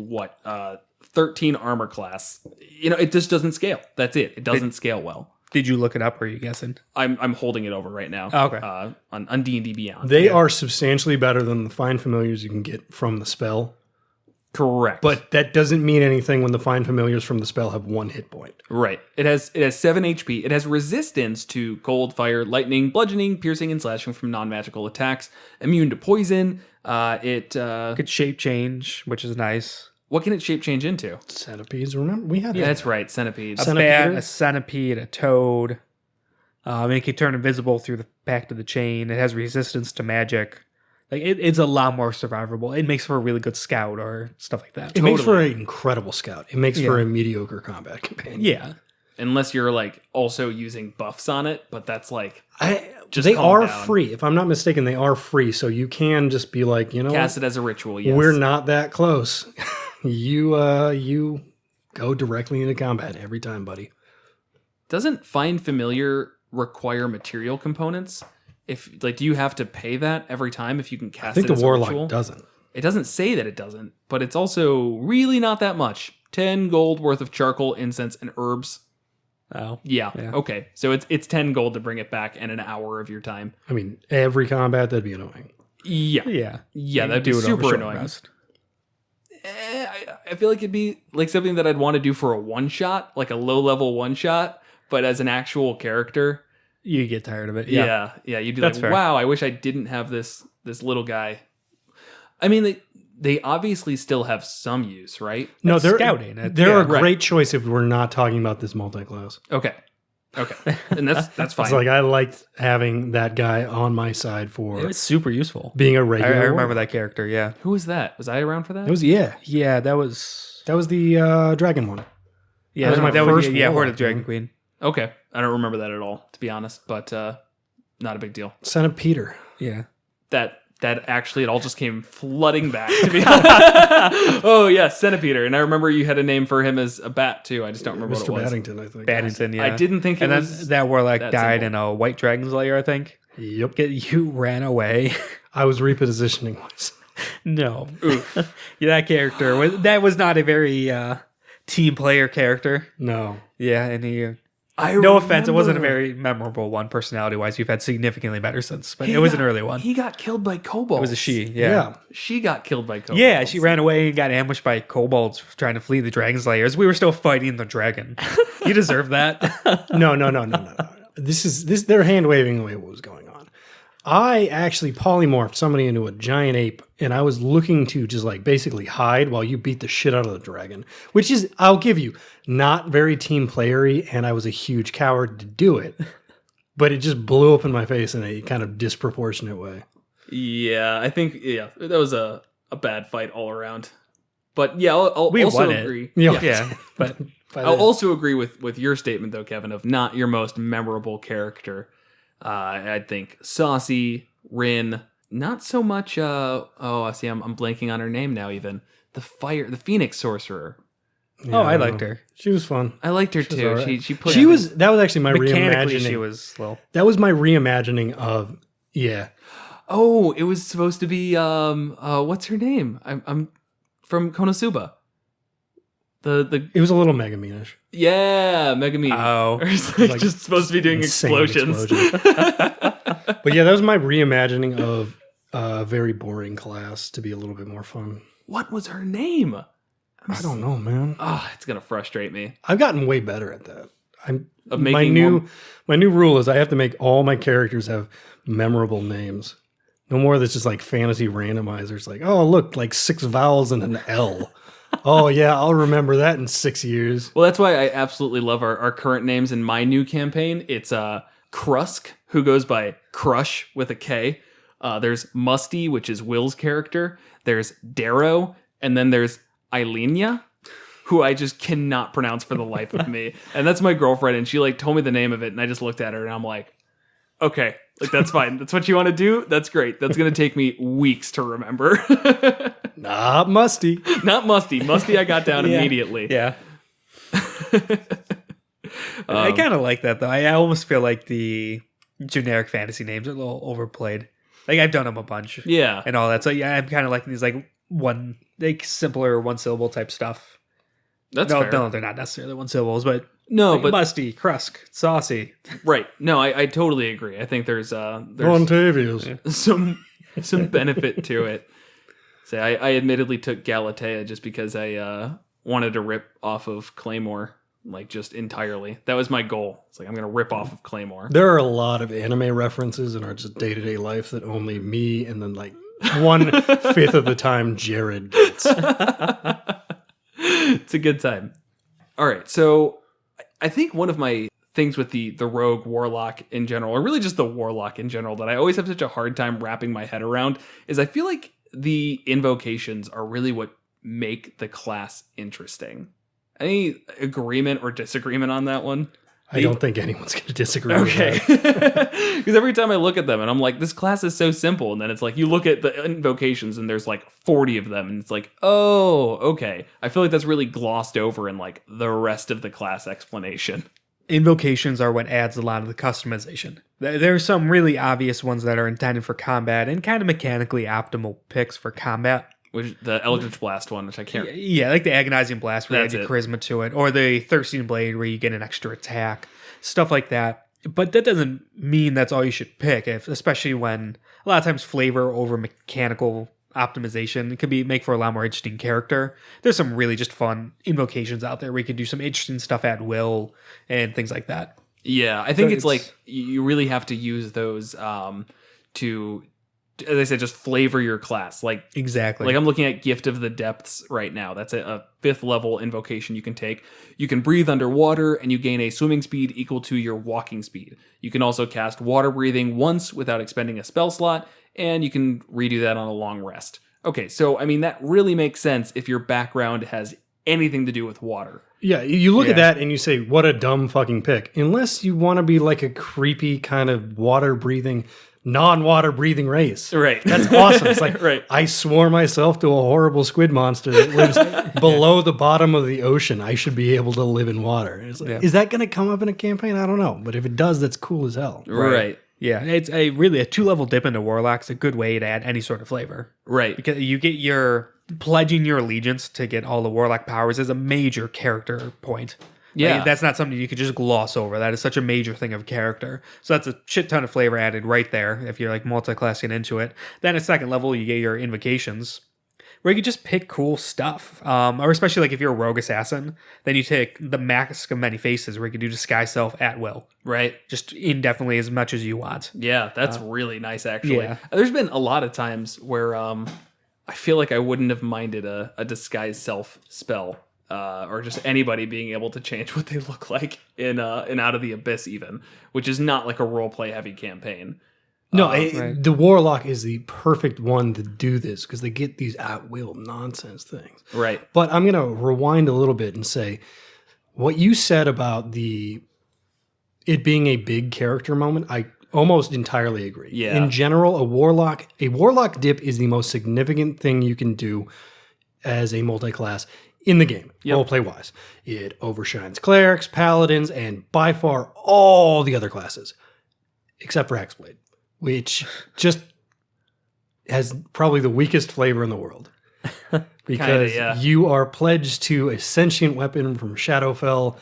[SPEAKER 2] 13 armor class. It just doesn't scale. That's it. It doesn't scale well.
[SPEAKER 3] Did you look it up or are you guessing?
[SPEAKER 2] I'm holding it over right now.
[SPEAKER 3] Oh, okay.
[SPEAKER 2] On D&D Beyond.
[SPEAKER 1] They are substantially better than the Find Familiars you can get from the spell.
[SPEAKER 2] Correct.
[SPEAKER 1] But that doesn't mean anything when the Find Familiars from the spell have 1 hit point.
[SPEAKER 2] Right. It has 7 HP. It has resistance to cold, fire, lightning, bludgeoning, piercing, and slashing from non-magical attacks. Immune to poison. It
[SPEAKER 3] could shape change, which is nice.
[SPEAKER 2] What can it shape change into?
[SPEAKER 1] Centipedes, remember? We had
[SPEAKER 2] Yeah,
[SPEAKER 1] that.
[SPEAKER 2] that's right. Centipedes.
[SPEAKER 3] A bat, a centipede, a toad. It can turn invisible through the Pact of the Chain. It has resistance to magic. Like it's a lot more survivable. It makes for a really good scout or stuff like that.
[SPEAKER 1] It makes for an incredible scout. It makes for a mediocre combat companion.
[SPEAKER 3] Yeah.
[SPEAKER 2] unless you're like also using buffs on it, but that's like just
[SPEAKER 1] they
[SPEAKER 2] calm
[SPEAKER 1] are
[SPEAKER 2] down.
[SPEAKER 1] free. If I'm not mistaken, they are free. So you can just be like,
[SPEAKER 2] Cast it as a ritual. Yes.
[SPEAKER 1] we're not that close. you go directly into combat every time, buddy.
[SPEAKER 2] Doesn't Find Familiar require material components? If like, do you have to pay that every time if you can cast
[SPEAKER 1] I think
[SPEAKER 2] it
[SPEAKER 1] the
[SPEAKER 2] as
[SPEAKER 1] Warlock
[SPEAKER 2] a ritual?
[SPEAKER 1] doesn't.
[SPEAKER 2] It doesn't say that it doesn't, but it's also really not that much. 10 gold worth of charcoal, incense, and herbs.
[SPEAKER 3] Oh.
[SPEAKER 2] Yeah.
[SPEAKER 3] Yeah.
[SPEAKER 2] Okay. So it's 10 gold to bring it back and an hour of your time.
[SPEAKER 1] I mean, every combat, that'd be annoying.
[SPEAKER 2] Yeah.
[SPEAKER 3] Yeah.
[SPEAKER 2] Yeah,
[SPEAKER 3] You
[SPEAKER 2] that'd be
[SPEAKER 3] do it over
[SPEAKER 2] super
[SPEAKER 3] short
[SPEAKER 2] annoying.
[SPEAKER 3] rest.
[SPEAKER 2] I feel like it'd be like something that I'd want to do for a one shot, like a low level one shot, but as an actual character.
[SPEAKER 3] You get tired of it.
[SPEAKER 2] Yeah. You'd be
[SPEAKER 3] That's
[SPEAKER 2] like,
[SPEAKER 3] fair.
[SPEAKER 2] wow, I wish I didn't have this little guy. I mean, they obviously still have some use, right?
[SPEAKER 1] No,
[SPEAKER 3] That's
[SPEAKER 1] they're
[SPEAKER 3] scouting.
[SPEAKER 1] They're a
[SPEAKER 2] right.
[SPEAKER 1] great choice if we're not talking about this multi-class.
[SPEAKER 2] Okay. And that's fine.
[SPEAKER 1] It's like I liked having that guy on my side for
[SPEAKER 3] It was super useful.
[SPEAKER 1] being a
[SPEAKER 3] I
[SPEAKER 1] regular.
[SPEAKER 3] remember
[SPEAKER 1] warlock.
[SPEAKER 3] that character, yeah.
[SPEAKER 2] Who was that? Was I around for that?
[SPEAKER 1] It was
[SPEAKER 3] Yeah, that was...
[SPEAKER 1] that was the dragon one.
[SPEAKER 3] Yeah,
[SPEAKER 1] That was my first
[SPEAKER 3] Horde
[SPEAKER 1] Warlock,
[SPEAKER 3] of Dragon
[SPEAKER 1] man.
[SPEAKER 3] Queen.
[SPEAKER 2] Okay. I don't remember that at all, to be honest, but not a big deal.
[SPEAKER 1] Son of Peter.
[SPEAKER 3] Yeah.
[SPEAKER 2] That actually, it all just came flooding back, to be honest. Oh, yeah, Centipeder. And I remember you had a name for him as a bat, too. I just don't remember
[SPEAKER 1] Mr.
[SPEAKER 2] what it was.
[SPEAKER 1] Baddington, I think.
[SPEAKER 3] Baddington, yeah.
[SPEAKER 2] I didn't think it
[SPEAKER 3] And then
[SPEAKER 2] was...
[SPEAKER 3] that Warlock
[SPEAKER 2] that
[SPEAKER 3] died
[SPEAKER 2] simple.
[SPEAKER 3] in a White Dragon's Lair, I think.
[SPEAKER 1] Yep.
[SPEAKER 3] You ran away.
[SPEAKER 1] I was repositioning myself.
[SPEAKER 3] No. Yeah, that character, that was not a very team player character.
[SPEAKER 1] No.
[SPEAKER 3] Yeah, and he...
[SPEAKER 2] I
[SPEAKER 3] No offense, it wasn't a
[SPEAKER 2] remember.
[SPEAKER 3] very memorable one personality-wise. We've had significantly better since, but it was an early one.
[SPEAKER 2] He got killed by kobolds.
[SPEAKER 3] It was a she,
[SPEAKER 1] Yeah.
[SPEAKER 3] yeah.
[SPEAKER 2] She got killed by kobolds.
[SPEAKER 3] Yeah, she ran away and got ambushed by kobolds trying to flee the dragon's lairs. We were still fighting the dragon. You deserve that.
[SPEAKER 1] No. They're hand waving away what was going on. I actually polymorphed somebody into a giant ape, and I was looking to just like basically hide while you beat the shit out of the dragon, which is, I'll give you, not very team playery, and I was a huge coward to do it, but it just blew up in my face in a kind of disproportionate way.
[SPEAKER 2] Yeah, I think, that was a bad fight all around. But yeah, I'll
[SPEAKER 3] We
[SPEAKER 2] also
[SPEAKER 3] won it.
[SPEAKER 2] agree.
[SPEAKER 3] Yeah, but
[SPEAKER 2] I'll also agree with your statement, though, Kevin, of not your most memorable character. I think Saucy, Rin, not so much. See, I'm blanking on her name now. Even the Phoenix Sorcerer.
[SPEAKER 1] Yeah,
[SPEAKER 3] I liked her.
[SPEAKER 1] She was fun.
[SPEAKER 2] I liked her
[SPEAKER 1] was
[SPEAKER 2] too.
[SPEAKER 1] all right.
[SPEAKER 2] She put.
[SPEAKER 1] That was actually my
[SPEAKER 3] mechanically
[SPEAKER 1] reimagining.
[SPEAKER 3] she was well.
[SPEAKER 1] That was my reimagining of
[SPEAKER 2] Oh, it was supposed to be. What's her name? I'm from Konosuba.
[SPEAKER 1] It was a little Megamine-ish.
[SPEAKER 2] Yeah, Megamine.
[SPEAKER 3] Oh.
[SPEAKER 2] It's
[SPEAKER 1] Like
[SPEAKER 2] just supposed to be doing
[SPEAKER 1] insane
[SPEAKER 2] explosions.
[SPEAKER 1] But yeah, that was my reimagining of a very boring class to be a little bit more fun.
[SPEAKER 2] What was her name?
[SPEAKER 1] I don't know, man.
[SPEAKER 2] Oh, it's gonna frustrate me.
[SPEAKER 1] I've gotten way better at that.
[SPEAKER 2] Of
[SPEAKER 1] My
[SPEAKER 2] making
[SPEAKER 1] new rule is I have to make all my characters have memorable names. No more that's just like fantasy randomizers. Like, oh look, like 6 vowels and an L. Oh yeah, I'll remember that in 6 years.
[SPEAKER 2] Well, that's why I absolutely love our current names in my new campaign. It's Krusk, who goes by Crush with a K. There's Musty, which is Will's character. There's Darrow, and then there's Eilenia, who I just cannot pronounce for the life of me. And that's my girlfriend, and she like told me the name of it, and I just looked at her, and I'm like, okay, like that's fine. That's what you want to do? That's great. That's gonna take me weeks to remember.
[SPEAKER 1] Not musty.
[SPEAKER 2] Not Musty. Musty I got down immediately.
[SPEAKER 3] Yeah. I kind of like that though. I almost feel like the generic fantasy names are a little overplayed. Like I've done them a bunch.
[SPEAKER 2] Yeah.
[SPEAKER 3] And all that. So yeah, I'm kind of liking these like simpler one syllable type stuff.
[SPEAKER 2] That's fair.
[SPEAKER 3] No, they're not necessarily one syllables, but
[SPEAKER 2] No,
[SPEAKER 3] like
[SPEAKER 2] but
[SPEAKER 3] musty, Krusk, saucy.
[SPEAKER 2] right. No, I totally agree. I think there's
[SPEAKER 1] Montavious.
[SPEAKER 2] some benefit to it. So I admittedly took Galatea just because I wanted to rip off of Claymore, like just entirely. That was my goal. It's like I'm gonna rip off of Claymore.
[SPEAKER 1] There are a lot of anime references in our just day-to-day life that only me and then like 1/5 of the time Jared gets.
[SPEAKER 2] It's a good time. All right, so I think one of my things with the rogue warlock in general, or really just the warlock in general, that I always have such a hard time wrapping my head around is I feel like the invocations are really what make the class interesting. Any agreement or disagreement on that one?
[SPEAKER 1] I don't think anyone's going to disagree with
[SPEAKER 2] Okay.
[SPEAKER 1] that.
[SPEAKER 2] Because every time I look at them and I'm like, this class is so simple. And then it's like, you look at the invocations and there's like 40 of them. And it's like, oh, okay. I feel like that's really glossed over in like the rest of the class explanation.
[SPEAKER 3] Invocations are what adds a lot of the customization. There are some really obvious ones that are intended for combat and kind of mechanically optimal picks for combat.
[SPEAKER 2] Which the Eldritch Blast one, which I can't...
[SPEAKER 3] Yeah, like the Agonizing Blast where you
[SPEAKER 2] That's
[SPEAKER 3] add your
[SPEAKER 2] it.
[SPEAKER 3] charisma to it, or the Thirsting Blade where you get an extra attack, stuff like that. But that doesn't mean that's all you should pick, especially when a lot of times flavor over mechanical optimization can make for a lot more interesting character. There's some really just fun invocations out there where you can do some interesting stuff at will and things like that.
[SPEAKER 2] Yeah, I think
[SPEAKER 3] So
[SPEAKER 2] it's like you really have to use those to, as I said, just flavor your class. Like
[SPEAKER 3] Exactly.
[SPEAKER 2] I'm looking at Gift of the Depths right now. That's a 5th level invocation you can take. You can breathe underwater and you gain a swimming speed equal to your walking speed. You can also cast water breathing once without expending a spell slot, and you can redo that on a long rest. Okay, so I mean that really makes sense if your background has anything to do with water.
[SPEAKER 1] Yeah, you look
[SPEAKER 3] Yeah.
[SPEAKER 1] at that and you say, what a dumb fucking pick. Unless you want to be like a creepy kind of water-breathing, non-water breathing race.
[SPEAKER 2] Right.
[SPEAKER 1] That's awesome. It's like,
[SPEAKER 2] Right.
[SPEAKER 1] I swore myself to a horrible squid monster that lives below the bottom of the ocean. I should be able to live in water. It's like,
[SPEAKER 3] Yeah.
[SPEAKER 1] Is that going to come up in a campaign? I don't know. But if it does, that's cool as hell.
[SPEAKER 2] Right.
[SPEAKER 3] Yeah, it's a 2-level dip into Warlock's a good way to add any sort of flavor.
[SPEAKER 2] Right.
[SPEAKER 3] Because you get pledging your allegiance to get all the Warlock powers is a major character point.
[SPEAKER 2] Yeah.
[SPEAKER 3] Like, that's not something you could just gloss over. That is such a major thing of character. So that's a shit ton of flavor added right there if you're like multi-classing into it. Then at 2nd level, you get your invocations, where you can just pick cool stuff. Or especially like if you're a rogue assassin, then you take the Mask of Many Faces, where you can do Disguise Self at will.
[SPEAKER 2] Right.
[SPEAKER 3] Just indefinitely as much as you want.
[SPEAKER 2] Yeah, that's really nice, actually.
[SPEAKER 3] yeah.
[SPEAKER 2] There's been a lot of times where I feel like I wouldn't have minded a disguise self spell, or just anybody being able to change what they look like in Out of the Abyss, even, which is not like a roleplay heavy campaign.
[SPEAKER 1] No,
[SPEAKER 3] right.
[SPEAKER 1] the Warlock is the perfect one to do this because they get these at-will nonsense things.
[SPEAKER 2] Right.
[SPEAKER 1] But I'm going to rewind a little bit and say what you said about it being a big character moment, I almost entirely agree.
[SPEAKER 2] Yeah.
[SPEAKER 1] In general, a warlock dip is the most significant thing you can do as a multi-class in the game, roleplay-wise. It overshines clerics, paladins, and by far all the other classes, except for Hexblade, which just has probably the weakest flavor in the world. Because
[SPEAKER 2] Kinda, yeah.
[SPEAKER 1] you are pledged to a sentient weapon from Shadowfell,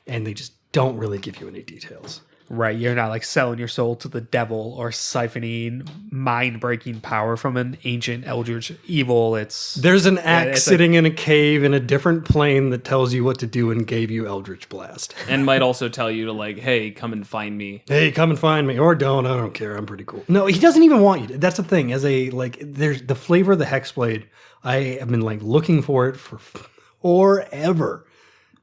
[SPEAKER 1] and they just don't really give you any details.
[SPEAKER 3] Right, you're not like selling your soul to the devil or siphoning mind-breaking power from an ancient eldritch evil.
[SPEAKER 1] There's an axe
[SPEAKER 3] it's
[SPEAKER 1] sitting in a cave in a different plane that tells you what to do and gave you Eldritch Blast.
[SPEAKER 2] And might also tell you to like, hey, come and find me.
[SPEAKER 1] Hey, come and find me, or don't. I don't care. I'm pretty cool. No, he doesn't even want you to. That's the thing. There's the flavor of the Hexblade. I have been like looking for it for forever.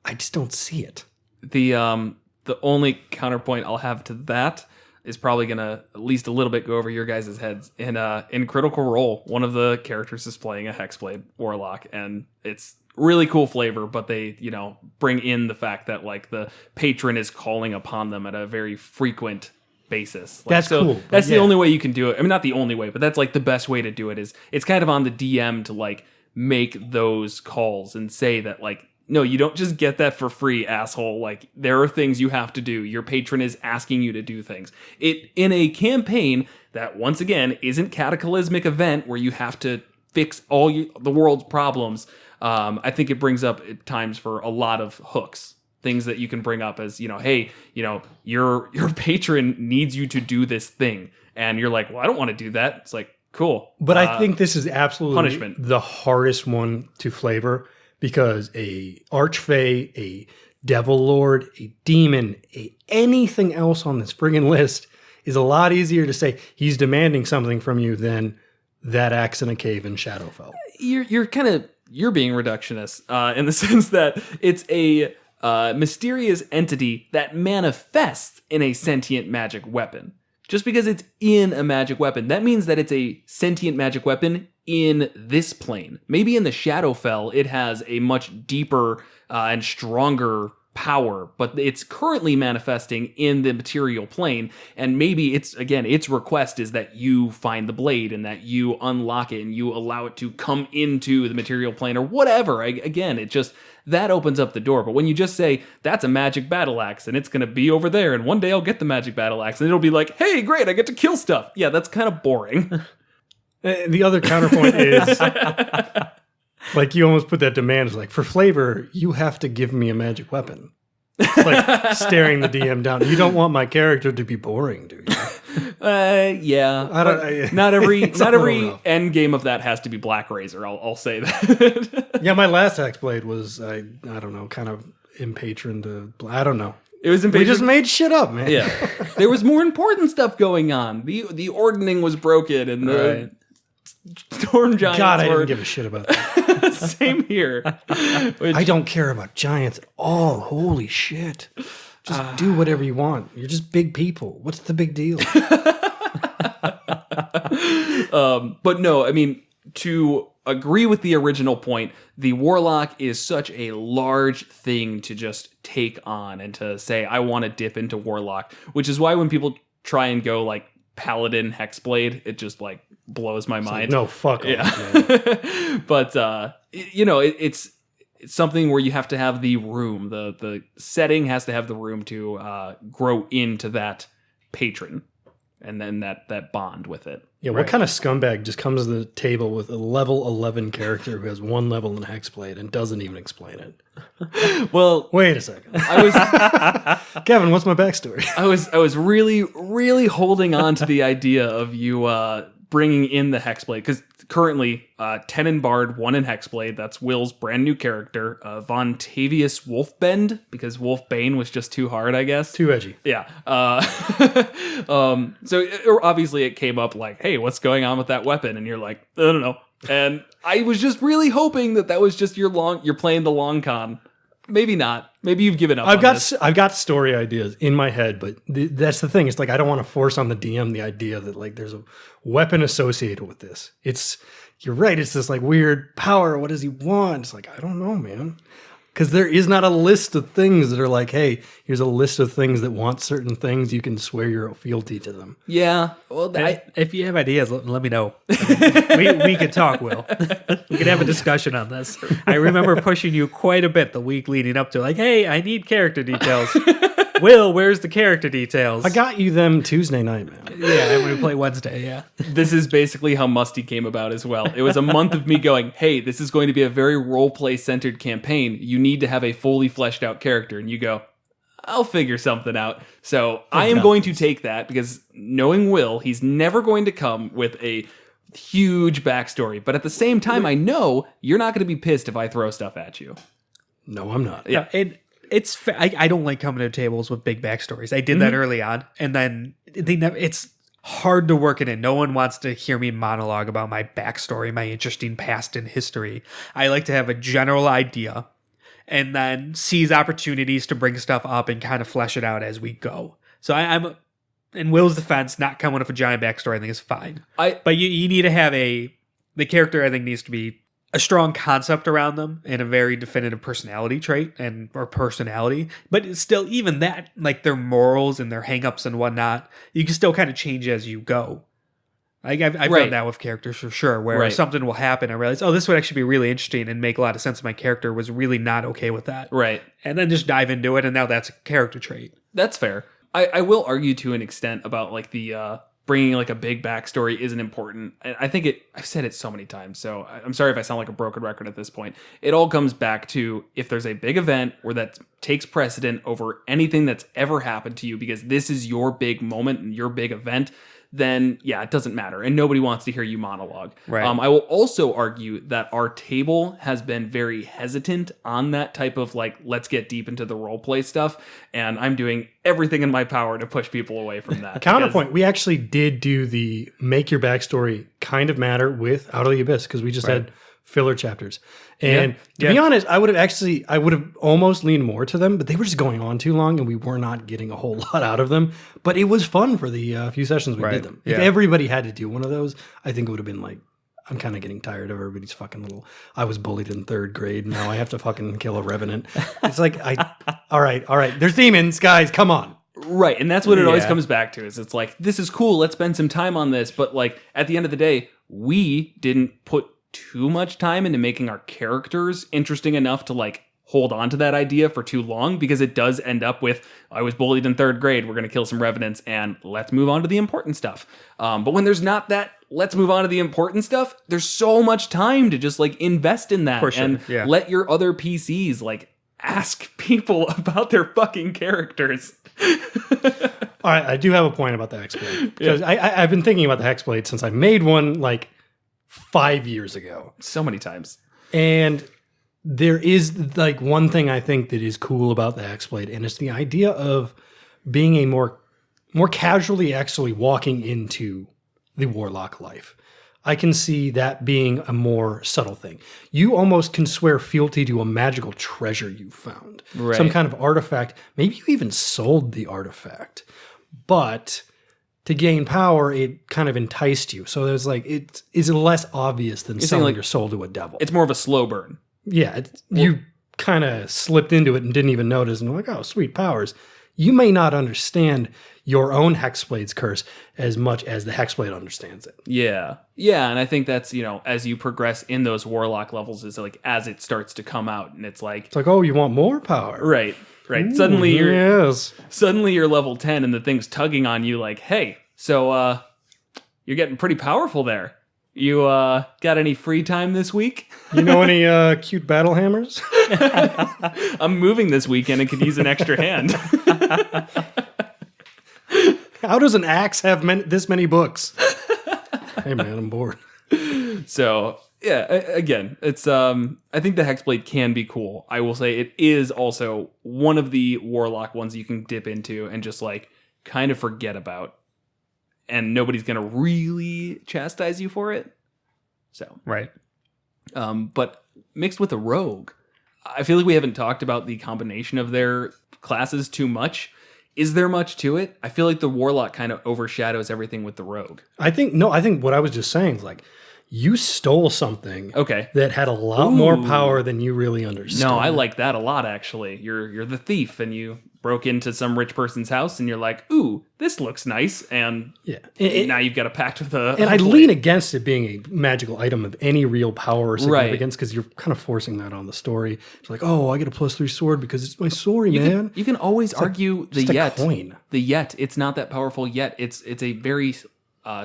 [SPEAKER 1] I just don't see it.
[SPEAKER 2] The only counterpoint I'll have to that is probably gonna at least a little bit go over your guys' heads. In Critical Role, one of the characters is playing a Hexblade Warlock, and it's really cool flavor, but they, bring in the fact that like the patron is calling upon them at a very frequent basis. Like,
[SPEAKER 1] That's cool, but
[SPEAKER 2] That's the
[SPEAKER 1] yeah.
[SPEAKER 2] only way you can do it. I mean, not the only way, but that's like the best way to do it. Is it's kind of on the DM to like make those calls and say that like, no, you don't just get that for free, asshole. Like, there are things you have to do. Your patron is asking you to do things. In a campaign that, once again, isn't cataclysmic event where you have to fix all the world's problems, I think it brings up at times for a lot of hooks. Things that you can bring up as, hey, your patron needs you to do this thing. And you're like, well, I don't want to do that. It's like, cool.
[SPEAKER 1] But I think this is absolutely
[SPEAKER 2] punishment.
[SPEAKER 1] The hardest one to flavor. Because a archfey, a devil lord, a demon, anything else on this friggin' list is a lot easier to say he's demanding something from you than that axe in a cave in Shadowfell.
[SPEAKER 2] You're being reductionist in the sense that it's a mysterious entity that manifests in a sentient magic weapon. Just because it's in a magic weapon, that means that it's a sentient magic weapon in this plane. Maybe in the Shadowfell, it has a much deeper and stronger power, but it's currently manifesting in the material plane, and maybe its request is that you find the blade and that you unlock it and you allow it to come into the material plane or whatever. That opens up the door. But when you just say that's a magic battle axe and it's going to be over there and one day I'll get the magic battle axe and it'll be like, hey, great, I get to kill stuff. Yeah, that's kind of boring.
[SPEAKER 1] The other counterpoint is like you almost put that demand as like, for flavor, you have to give me a magic weapon. Like staring the DM down. You don't want my character to be boring, do you?
[SPEAKER 2] Yeah. Not every end game of that has to be Black Razor. I'll say that.
[SPEAKER 1] Yeah, my last Hexblade was I don't know, kind of impatron to. I don't know.
[SPEAKER 2] It was
[SPEAKER 1] We just made shit up, man.
[SPEAKER 2] Yeah, there was more important stuff going on. The ordning was broken, and the storm giants.
[SPEAKER 1] God, I didn't give a shit about that.
[SPEAKER 2] Same here.
[SPEAKER 1] I don't care about giants at all. Holy shit. Just do whatever you want. You're just big people. What's the big deal?
[SPEAKER 2] But no, I mean, to agree with the original point, the Warlock is such a large thing to just take on and to say, I want to dip into Warlock, which is why when people try and go like Paladin Hexblade, it just like blows my mind.
[SPEAKER 1] Like, no, fuck
[SPEAKER 2] yeah.
[SPEAKER 1] off,
[SPEAKER 2] But, it's something where you have to have the room. The setting has to have the room to grow into that patron and then that bond with it.
[SPEAKER 1] Yeah, what kind of scumbag just comes to the table with a level 11 character who has one level in Hexblade and doesn't even explain it?
[SPEAKER 2] Well,
[SPEAKER 1] wait a second. Kevin, what's my backstory?
[SPEAKER 2] I was really, really holding on to the idea of you bringing in the Hexblade, because currently 10 in Bard, 1 in Hexblade. That's Will's brand new character, Vontavious Wolfbend, because Wolfbane was just too hard, I guess.
[SPEAKER 1] Too edgy.
[SPEAKER 2] Yeah. Obviously it came up like, hey, what's going on with that weapon? And you're like, I don't know. And I was just really hoping that was just you're playing the long con. Maybe not. Maybe you've given up.
[SPEAKER 1] I've got story ideas in my head, but that's the thing. It's like I don't want to force on the DM the idea that like there's a weapon associated with this. You're right. It's this like weird power. What does he want? It's like I don't know, man. Because there is not a list of things that are like, hey, here's a list of things that want certain things. You can swear your fealty to them.
[SPEAKER 2] Yeah. Well,
[SPEAKER 3] if you have ideas, let me know. we could talk, Will. We could have a discussion on this. I remember pushing you quite a bit the week leading up to like, hey, I need character details. Will, where's the character details?
[SPEAKER 1] I got you them Tuesday night, man.
[SPEAKER 3] Yeah, I'm going to play Wednesday, yeah.
[SPEAKER 2] This is basically how Musty came about as well. It was a month of me going, hey, this is going to be a very role-play-centered campaign. You need to have a fully fleshed out character. And you go, I'll figure something out. So I am going to take that because knowing Will, he's never going to come with a huge backstory. But at the same time, I know you're not going to be pissed if I throw stuff at you.
[SPEAKER 1] No, I'm not.
[SPEAKER 2] Yeah.
[SPEAKER 3] I don't like coming to tables with big backstories. I did that early on, and then it's hard to work it in. No one wants to hear me monologue about my backstory, my interesting past and history. I like to have a general idea and then seize opportunities to bring stuff up and kind of flesh it out as we go. So I'm in Will's defense, not coming with a giant backstory I think is fine. But you need to have the character I think needs to be a strong concept around them and a very definitive personality trait or personality. But it's still, even that, like their morals and their hangups and whatnot, you can still kind of change as you go. Like I've done that with characters for sure, where something will happen. I realize, oh, this would actually be really interesting and make a lot of sense. My character was really not okay with that. Right. And then just dive into it. And now that's a character trait.
[SPEAKER 2] That's fair. I will argue to an extent about like the, bringing like a big backstory isn't important. I think I've said it so many times, so I'm sorry if I sound like a broken record at this point. It all comes back to if there's a big event where that takes precedent over anything that's ever happened to you because this is your big moment and your big event, then yeah, it doesn't matter. And nobody wants to hear you monologue. Right. I will also argue that our table has been very hesitant on that type of like, let's get deep into the roleplay stuff. And I'm doing everything in my power to push people away from that.
[SPEAKER 1] Counterpoint, we actually did do the make your backstory kind of matter with Out of the Abyss because we just had filler chapters. And to be honest, I would have almost leaned more to them, but they were just going on too long and we were not getting a whole lot out of them. But it was fun for the few sessions we did them. If everybody had to do one of those, I think it would have been like I'm kind of getting tired of everybody's fucking little, I was bullied in 3rd grade. Now I have to fucking kill a revenant. It's like, all right. There's demons, guys. Come on.
[SPEAKER 2] Right, and that's what it always
[SPEAKER 3] Yeah.
[SPEAKER 2] comes back to. Is it's like, this is cool. Let's spend some time on this. But like at the end of the day, we didn't put too much time into making our characters interesting enough to like hold on to that idea for too long, because it does end up with, I was bullied in 3rd grade, we're going to kill some revenants and let's move on to the important stuff. But when there's not that, let's move on to the important stuff, there's so much time to just like invest in that
[SPEAKER 3] For sure,
[SPEAKER 2] and
[SPEAKER 3] yeah.
[SPEAKER 2] let your other PCs like ask people about their fucking characters.
[SPEAKER 1] All right, I do have a point about the Hexblade. Because I've been thinking about the Hexblade since I made one like 5 years ago.
[SPEAKER 2] So many times.
[SPEAKER 1] And there is like one thing I think that is cool about the Hexblade, and it's the idea of being a more casually actually walking into the Warlock life. I can see that being a more subtle thing. You almost can swear fealty to a magical treasure you found.
[SPEAKER 2] Right.
[SPEAKER 1] Some kind of artifact. Maybe you even sold the artifact. But to gain power, it kind of enticed you. So there's like, it is less obvious than
[SPEAKER 2] saying,
[SPEAKER 1] selling
[SPEAKER 2] like,
[SPEAKER 1] your soul to a devil.
[SPEAKER 2] It's more of a slow burn.
[SPEAKER 1] Yeah, you kind of slipped into it and didn't even notice, and like, oh, sweet powers. You may not understand your own Hexblade's curse as much as the Hexblade understands it.
[SPEAKER 2] Yeah. Yeah, and I think that's, as you progress in those Warlock levels, is like as it starts to come out, and it's like,
[SPEAKER 1] It's like, oh, you want more power?
[SPEAKER 2] right.
[SPEAKER 1] Ooh,
[SPEAKER 2] Suddenly
[SPEAKER 1] yes.
[SPEAKER 2] you're level 10 and the thing's tugging on you like, hey, so you're getting pretty powerful there. You got any free time this week?
[SPEAKER 1] You know any cute battle hammers?
[SPEAKER 2] I'm moving this weekend and could use an extra hand.
[SPEAKER 1] How does an axe have this many books? Hey man, I'm bored.
[SPEAKER 2] So yeah, again, it's I think the Hexblade can be cool. I will say it is also one of the Warlock ones you can dip into and just like kind of forget about, and nobody's gonna really chastise you for it. So
[SPEAKER 3] Right.
[SPEAKER 2] but mixed with a rogue, I feel like we haven't talked about the combination of their classes too much. Is there much to it? I feel like the Warlock kind of overshadows everything with the rogue.
[SPEAKER 1] I think what I was just saying is like, you stole something
[SPEAKER 2] Okay.
[SPEAKER 1] that had a lot more power than you really understood.
[SPEAKER 2] No, I like that a lot, actually. You're the thief, and you broke into some rich person's house, and you're like, ooh, this looks nice, and
[SPEAKER 1] Yeah.
[SPEAKER 2] now you've got a pact with a...
[SPEAKER 1] And I lean against it being a magical item of any real power or significance, because you're kind of forcing that on the story. It's like, oh, I get a +3 sword because it's my story, man.
[SPEAKER 2] You can always argue the
[SPEAKER 1] just a
[SPEAKER 2] yet.
[SPEAKER 1] coin.
[SPEAKER 2] The yet, it's not that powerful yet. It's a very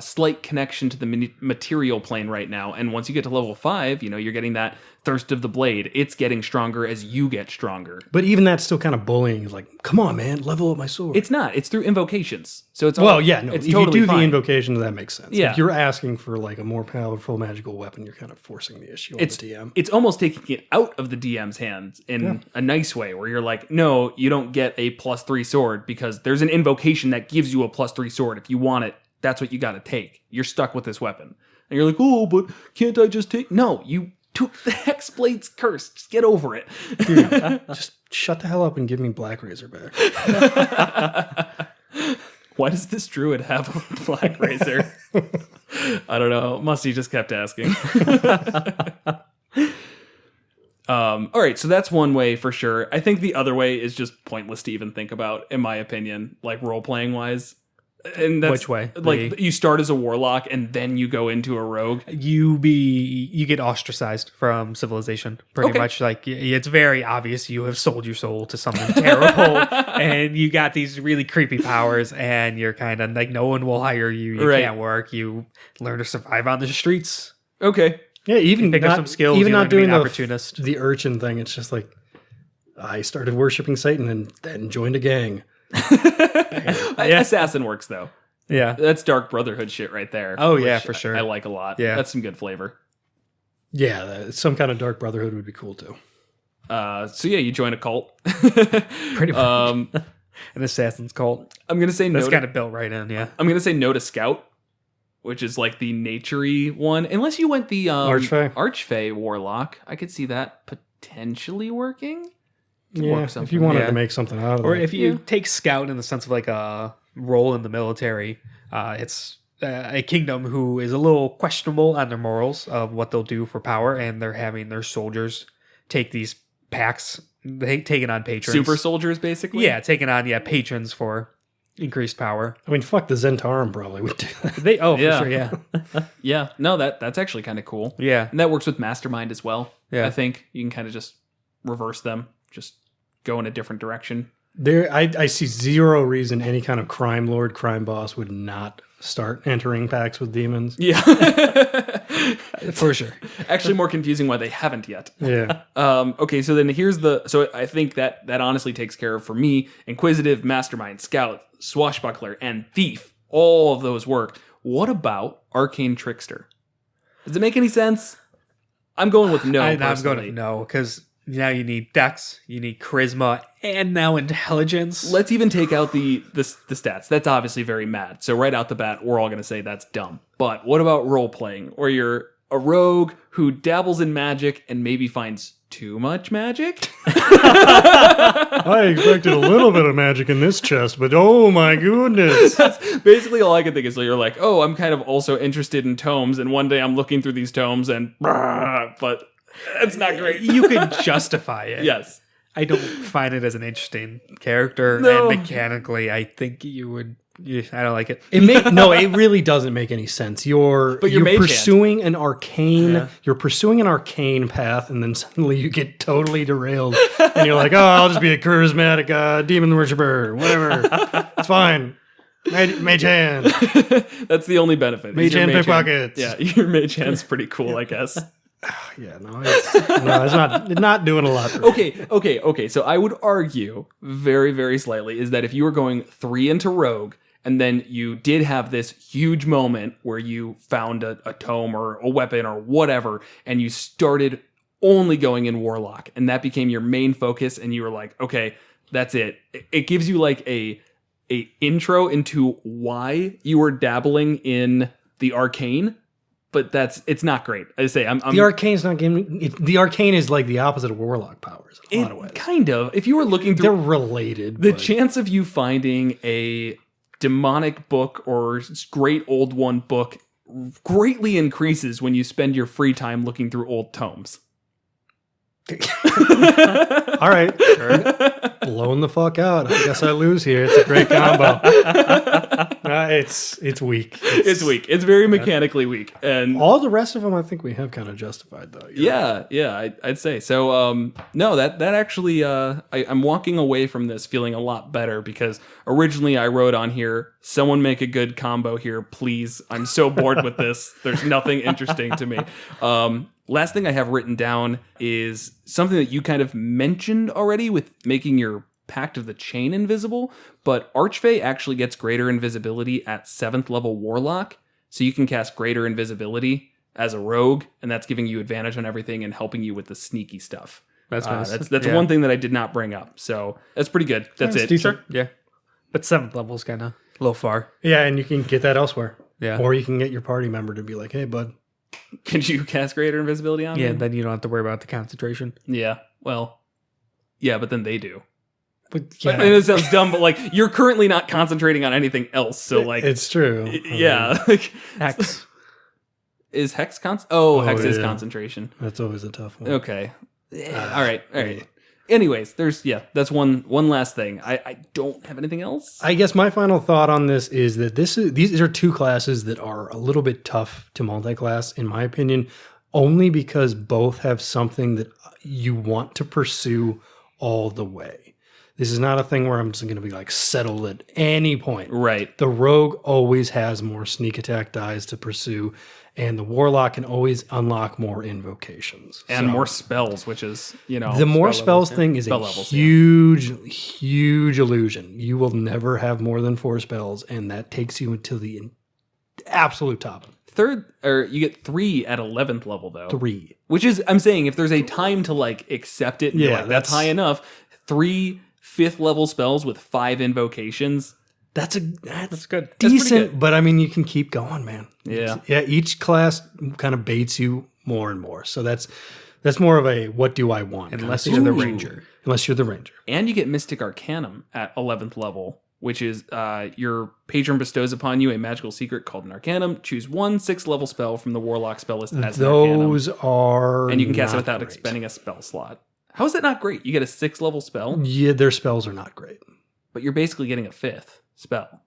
[SPEAKER 2] slight connection to the material plane right now. And once you get to level 5, you're getting that thirst of the blade. It's getting stronger as you get stronger.
[SPEAKER 1] But even that's still kind of bullying. It's like, come on, man, level up my sword.
[SPEAKER 2] It's not. It's through invocations. So it's
[SPEAKER 1] Well, yeah, no.
[SPEAKER 2] It's
[SPEAKER 1] If
[SPEAKER 2] totally
[SPEAKER 1] you do
[SPEAKER 2] fine.
[SPEAKER 1] the invocation, that makes sense.
[SPEAKER 2] Yeah.
[SPEAKER 1] If you're asking for like a more powerful magical weapon, you're kind of forcing the issue on the DM.
[SPEAKER 2] It's almost taking it out of the DM's hands in a nice way, where you're like, no, you don't get a +3 sword because there's an invocation that gives you a +3 sword. If you want it, that's what you got to take. You're stuck with this weapon. And you're like, oh, but can't I just take... No, you took the Hexblade's curse. Just get over it.
[SPEAKER 1] Dude, just shut the hell up and give me Black Razor back.
[SPEAKER 2] Why does this druid have a black razor? I don't know. Musty just kept asking. All right, so that's one way for sure. I think the other way is just pointless to even think about, in my opinion, like role-playing wise. And that's,
[SPEAKER 3] Which way?
[SPEAKER 2] Like, you start as a warlock and then you go into a rogue.
[SPEAKER 3] You get ostracized from civilization pretty
[SPEAKER 2] Okay.
[SPEAKER 3] much. Like, it's very obvious you have sold your soul to something terrible, and you got these really creepy powers, and you're kind of like, no one will hire you. You
[SPEAKER 2] Right.
[SPEAKER 3] can't work. You learn to survive on the streets.
[SPEAKER 2] Okay.
[SPEAKER 1] Yeah, even
[SPEAKER 3] Pick up
[SPEAKER 1] not,
[SPEAKER 3] some skills.
[SPEAKER 1] even
[SPEAKER 3] you
[SPEAKER 1] not
[SPEAKER 3] learn to be
[SPEAKER 1] doing
[SPEAKER 3] an
[SPEAKER 1] the
[SPEAKER 3] opportunist.
[SPEAKER 1] the urchin thing. It's just like, I started worshiping Satan and then joined a gang.
[SPEAKER 2] Assassin works, though.
[SPEAKER 3] Yeah.
[SPEAKER 2] That's Dark Brotherhood shit right there.
[SPEAKER 3] Oh, yeah,
[SPEAKER 2] which
[SPEAKER 3] for sure.
[SPEAKER 2] I like a lot.
[SPEAKER 3] Yeah.
[SPEAKER 2] That's some good flavor.
[SPEAKER 1] Yeah, some kind of Dark Brotherhood would be cool too.
[SPEAKER 2] So yeah, you join a cult.
[SPEAKER 3] Pretty much.
[SPEAKER 2] Um,
[SPEAKER 3] An assassin's cult.
[SPEAKER 2] I'm gonna say no.
[SPEAKER 3] That's kind of built right in, yeah.
[SPEAKER 2] I'm gonna say no to Scout, which is like the naturey one. Unless you went the Archfey Warlock, I could see that potentially working.
[SPEAKER 1] Yeah,
[SPEAKER 2] work
[SPEAKER 1] if
[SPEAKER 2] something.
[SPEAKER 1] you wanted
[SPEAKER 3] Yeah.
[SPEAKER 1] to make something out of
[SPEAKER 3] Or
[SPEAKER 1] it.
[SPEAKER 3] if you take scout in the sense of like a role in the military, it's a kingdom who is a little questionable on their morals of what they'll do for power, and they're having their soldiers take these packs, they take it on patrons.
[SPEAKER 2] Super soldiers, basically?
[SPEAKER 3] Yeah, taking on patrons for increased power.
[SPEAKER 1] I mean, fuck, the Zentarum probably would do that.
[SPEAKER 3] They for
[SPEAKER 2] Yeah.
[SPEAKER 3] sure, yeah.
[SPEAKER 2] Yeah. No, that's actually kind of cool.
[SPEAKER 3] Yeah.
[SPEAKER 2] And that works with Mastermind as well.
[SPEAKER 3] Yeah.
[SPEAKER 2] I think you can kind of just reverse them, just go in a different direction.
[SPEAKER 1] I see zero reason any kind of crime lord, crime boss would not start entering packs with demons.
[SPEAKER 2] Yeah.
[SPEAKER 3] For sure.
[SPEAKER 2] Actually more confusing why they haven't yet.
[SPEAKER 1] Yeah.
[SPEAKER 2] Okay, so then so I think that honestly takes care of, for me, Inquisitive, Mastermind, Scout, Swashbuckler, and Thief. All of those work. What about Arcane Trickster? Does it make any sense? I'm going with no.
[SPEAKER 3] I'm
[SPEAKER 2] personally.
[SPEAKER 3] going with no, because now you need Dex, you need Charisma, and now Intelligence.
[SPEAKER 2] Let's even take out the stats. That's obviously very mad. So right out the bat, we're all going to say that's dumb. But what about role playing, where you're a rogue who dabbles in magic and maybe finds too much magic?
[SPEAKER 1] I expected a little bit of magic in this chest, but oh my goodness.
[SPEAKER 2] That's basically all I can think is, so you're like, oh, I'm kind of also interested in tomes, and one day I'm looking through these tomes and but it's not great.
[SPEAKER 3] You can justify it.
[SPEAKER 2] Yes.
[SPEAKER 3] I don't find it as an interesting character,
[SPEAKER 2] No.
[SPEAKER 3] and mechanically, I think you would. I don't like it.
[SPEAKER 1] It really doesn't make any sense. You're
[SPEAKER 2] But you're mage hand.
[SPEAKER 1] pursuing an arcane.
[SPEAKER 3] Yeah.
[SPEAKER 1] You're pursuing an arcane path, and then suddenly you get totally derailed, and you're like, "Oh, I'll just be a charismatic demon worshiper. Whatever, it's fine." Mage hand.
[SPEAKER 2] That's the only benefit.
[SPEAKER 1] Mage
[SPEAKER 2] Your
[SPEAKER 1] hand pickpockets.
[SPEAKER 2] Yeah, your mage hand's pretty cool, I guess.
[SPEAKER 1] Yeah, it's not doing a lot. For me.
[SPEAKER 2] Okay. So I would argue very, very slightly is that if you were going 3 into Rogue, and then you did have this huge moment where you found a tome or a weapon or whatever, and you started only going in Warlock, and that became your main focus, and you were like, okay, that's it. It gives you like a intro into why you were dabbling in the arcane, but it's not great. I say
[SPEAKER 1] The arcane's not giving. The arcane is like the opposite of warlock powers in a lot of ways.
[SPEAKER 2] Kind of. If you were looking
[SPEAKER 1] They're
[SPEAKER 2] through
[SPEAKER 1] related.
[SPEAKER 2] the
[SPEAKER 1] but-
[SPEAKER 2] chance of you finding a demonic book or great old one book greatly increases when you spend your free time looking through old tomes.
[SPEAKER 1] All right, blown the fuck out. I guess I lose here. It's a great combo. It's weak.
[SPEAKER 2] It's weak. It's very mechanically weak, and
[SPEAKER 1] All the rest of them, I think we have kind of justified though.
[SPEAKER 2] yeah, I'd say so. No, that actually, I'm walking away from this feeling a lot better, because originally I wrote on here, someone make a good combo here, please. I'm so bored with this. There's nothing interesting to me. Last thing I have written down is something that you kind of mentioned already with making your Pact of the Chain invisible, but Archfey actually gets greater invisibility at 7th level Warlock, so you can cast greater invisibility as a rogue, and that's giving you advantage on everything and helping you with the sneaky stuff.
[SPEAKER 3] That's nice.
[SPEAKER 2] That's one thing that I did not bring up, so that's pretty good. That's it.
[SPEAKER 1] decent.
[SPEAKER 3] Yeah. But 7th level's kind of a little far.
[SPEAKER 1] Yeah, and you can get that elsewhere.
[SPEAKER 3] Yeah.
[SPEAKER 1] Or you can get your party member to be like, "Hey, bud."
[SPEAKER 2] Can you cast greater invisibility on
[SPEAKER 3] Yeah,
[SPEAKER 2] them?
[SPEAKER 3] then you don't have to worry about the concentration.
[SPEAKER 2] Yeah, well, yeah, but then they do.
[SPEAKER 1] But
[SPEAKER 2] And
[SPEAKER 1] yeah,
[SPEAKER 2] it sounds dumb, but like you're currently not concentrating on anything else, so like
[SPEAKER 1] it's true.
[SPEAKER 2] yeah, like,
[SPEAKER 3] Hex.
[SPEAKER 2] is Hex Hex is
[SPEAKER 1] yeah.
[SPEAKER 2] concentration.
[SPEAKER 1] That's always a tough one.
[SPEAKER 2] Okay, all right. Anyways, that's one last thing. I don't have anything else.
[SPEAKER 1] I guess my final thought on this is that these are two classes that are a little bit tough to multi-class, in my opinion, only because both have something that you want to pursue all the way. This is not a thing where I'm just going to be like settled at any point.
[SPEAKER 2] Right.
[SPEAKER 1] The rogue always has more sneak attack dies to pursue, and the warlock can always unlock more invocations.
[SPEAKER 2] And
[SPEAKER 1] So
[SPEAKER 2] more spells, which is,
[SPEAKER 1] the more spells thing is
[SPEAKER 2] Spell
[SPEAKER 1] a
[SPEAKER 2] levels, yeah.
[SPEAKER 1] huge illusion. You will never have more than 4 spells, and that takes you until the absolute top.
[SPEAKER 2] You get 3 at 11th level though.
[SPEAKER 1] 3.
[SPEAKER 2] Which is, I'm saying, if there's a time to like accept it, and be
[SPEAKER 1] Yeah,
[SPEAKER 2] like, that's high enough. 3 5th level spells with 5 invocations.
[SPEAKER 1] That's
[SPEAKER 3] good. That's pretty
[SPEAKER 1] decent,
[SPEAKER 2] good.
[SPEAKER 1] but I mean, you can keep going, man.
[SPEAKER 2] Yeah.
[SPEAKER 1] Yeah. Each class kind of baits you more and more. So that's more of a what do I want?
[SPEAKER 3] Unless
[SPEAKER 1] kind
[SPEAKER 3] you're
[SPEAKER 1] of
[SPEAKER 3] the
[SPEAKER 1] thing.
[SPEAKER 3] ranger.
[SPEAKER 1] Unless you're the ranger.
[SPEAKER 2] And you get Mystic Arcanum at 11th level, which is your patron bestows upon you a magical secret called an Arcanum. Choose one 6th level spell from the Warlock spell list as an Arcanum.
[SPEAKER 1] Those are
[SPEAKER 2] and you can cast it
[SPEAKER 1] not
[SPEAKER 2] without
[SPEAKER 1] great.
[SPEAKER 2] expending a spell slot. How is that not great? You get a 6th level spell,
[SPEAKER 1] Yeah, their spells are not great.
[SPEAKER 2] but you're basically getting a 5th spell.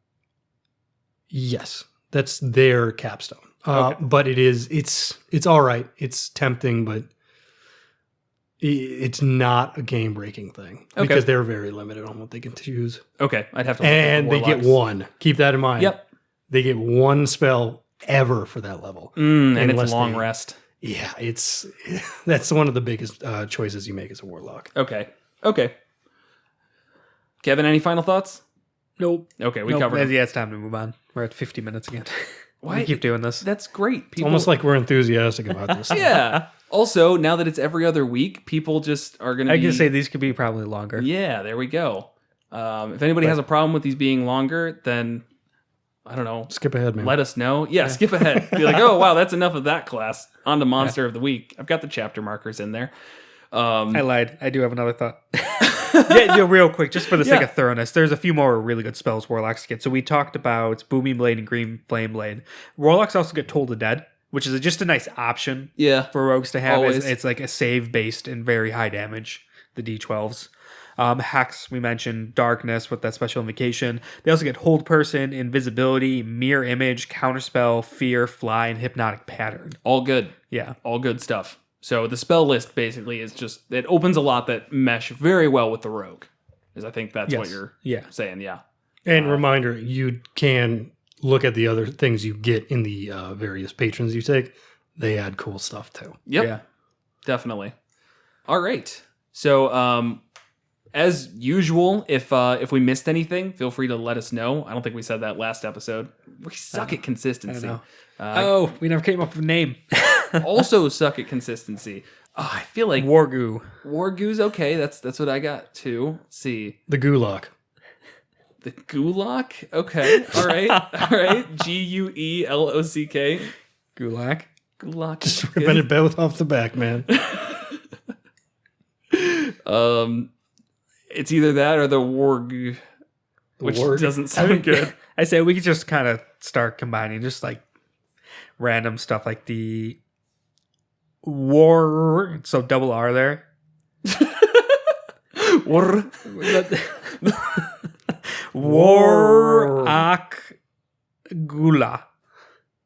[SPEAKER 1] Yes, that's their capstone.
[SPEAKER 2] Okay.
[SPEAKER 1] But it's all right. It's tempting, but it's not a game breaking thing
[SPEAKER 2] Okay.
[SPEAKER 1] because they're very limited on what they can choose.
[SPEAKER 2] Okay, I'd have to look at
[SPEAKER 1] And
[SPEAKER 2] the
[SPEAKER 1] they get
[SPEAKER 2] Warlocks.
[SPEAKER 1] one. Keep that in mind.
[SPEAKER 2] Yep.
[SPEAKER 1] They get one spell ever for that level.
[SPEAKER 2] And
[SPEAKER 1] Unless
[SPEAKER 2] it's long
[SPEAKER 1] they-
[SPEAKER 2] rest.
[SPEAKER 1] Yeah, that's one of the biggest choices you make as a warlock.
[SPEAKER 2] Okay. Kevin, any final thoughts?
[SPEAKER 3] Nope.
[SPEAKER 2] Okay, we
[SPEAKER 3] Nope.
[SPEAKER 2] covered it.
[SPEAKER 3] Yeah, it's time to move on. We're at 50 minutes again.
[SPEAKER 2] Why-
[SPEAKER 3] We keep doing this.
[SPEAKER 2] That's great.
[SPEAKER 1] It's almost like we're enthusiastic about this.
[SPEAKER 2] yeah. Also, now that it's every other week, people just are going to be...
[SPEAKER 3] I can say these could be probably longer.
[SPEAKER 2] Yeah, there we go. If anybody has a problem with these being longer, then, I don't know,
[SPEAKER 1] Skip ahead, man.
[SPEAKER 2] let us know. Yeah, skip ahead. Be like, oh, wow, that's enough of that class. On to Monster of the Week. I've got the chapter markers in there.
[SPEAKER 3] I lied. I do have another thought. yeah, real quick, just for the sake
[SPEAKER 2] Yeah.
[SPEAKER 3] of thoroughness, there's a few more really good spells Warlocks get. So we talked about Booming Blade and Green Flame Blade. Warlocks also get Toll the Dead, which is just a nice option
[SPEAKER 2] Yeah.
[SPEAKER 3] for rogues to have.
[SPEAKER 2] Always.
[SPEAKER 3] It's like a save based and very high damage, the D12s. Hex, we mentioned Darkness with that special invocation. They also get Hold Person, Invisibility, Mirror Image, Counterspell, Fear, Fly, and Hypnotic Pattern.
[SPEAKER 2] All good.
[SPEAKER 3] Yeah.
[SPEAKER 2] All good stuff. So the spell list basically is just, it opens a lot that mesh very well with the rogue. Because I think that's what
[SPEAKER 3] Yes.
[SPEAKER 2] you're
[SPEAKER 3] Yeah.
[SPEAKER 2] saying, yeah.
[SPEAKER 1] And reminder, you can look at the other things you get in the various patrons you take. They add cool stuff too.
[SPEAKER 2] Yep.
[SPEAKER 3] Yeah.
[SPEAKER 2] Definitely. All right. So, as usual, if we missed anything, feel free to let us know. I don't think we said that last episode. We suck at consistency.
[SPEAKER 3] know. We never came up with a name.
[SPEAKER 2] Also suck at consistency. Oh, I feel like
[SPEAKER 3] Wargoo.
[SPEAKER 2] Wargoo's okay. That's what I got too. Let's see.
[SPEAKER 1] The Gulag.
[SPEAKER 2] The Gulock? Okay. All right. All right. Guelock.
[SPEAKER 3] Gulak.
[SPEAKER 2] Gulock.
[SPEAKER 1] Just
[SPEAKER 2] is
[SPEAKER 1] ripping
[SPEAKER 2] good.
[SPEAKER 1] it both off the back, man.
[SPEAKER 2] It's either that or the Warg, which
[SPEAKER 1] Warg.
[SPEAKER 2] doesn't sound good.
[SPEAKER 3] I say we could just kind of start combining just like random stuff like the War. So double R there.
[SPEAKER 2] War.
[SPEAKER 3] Warak Gula.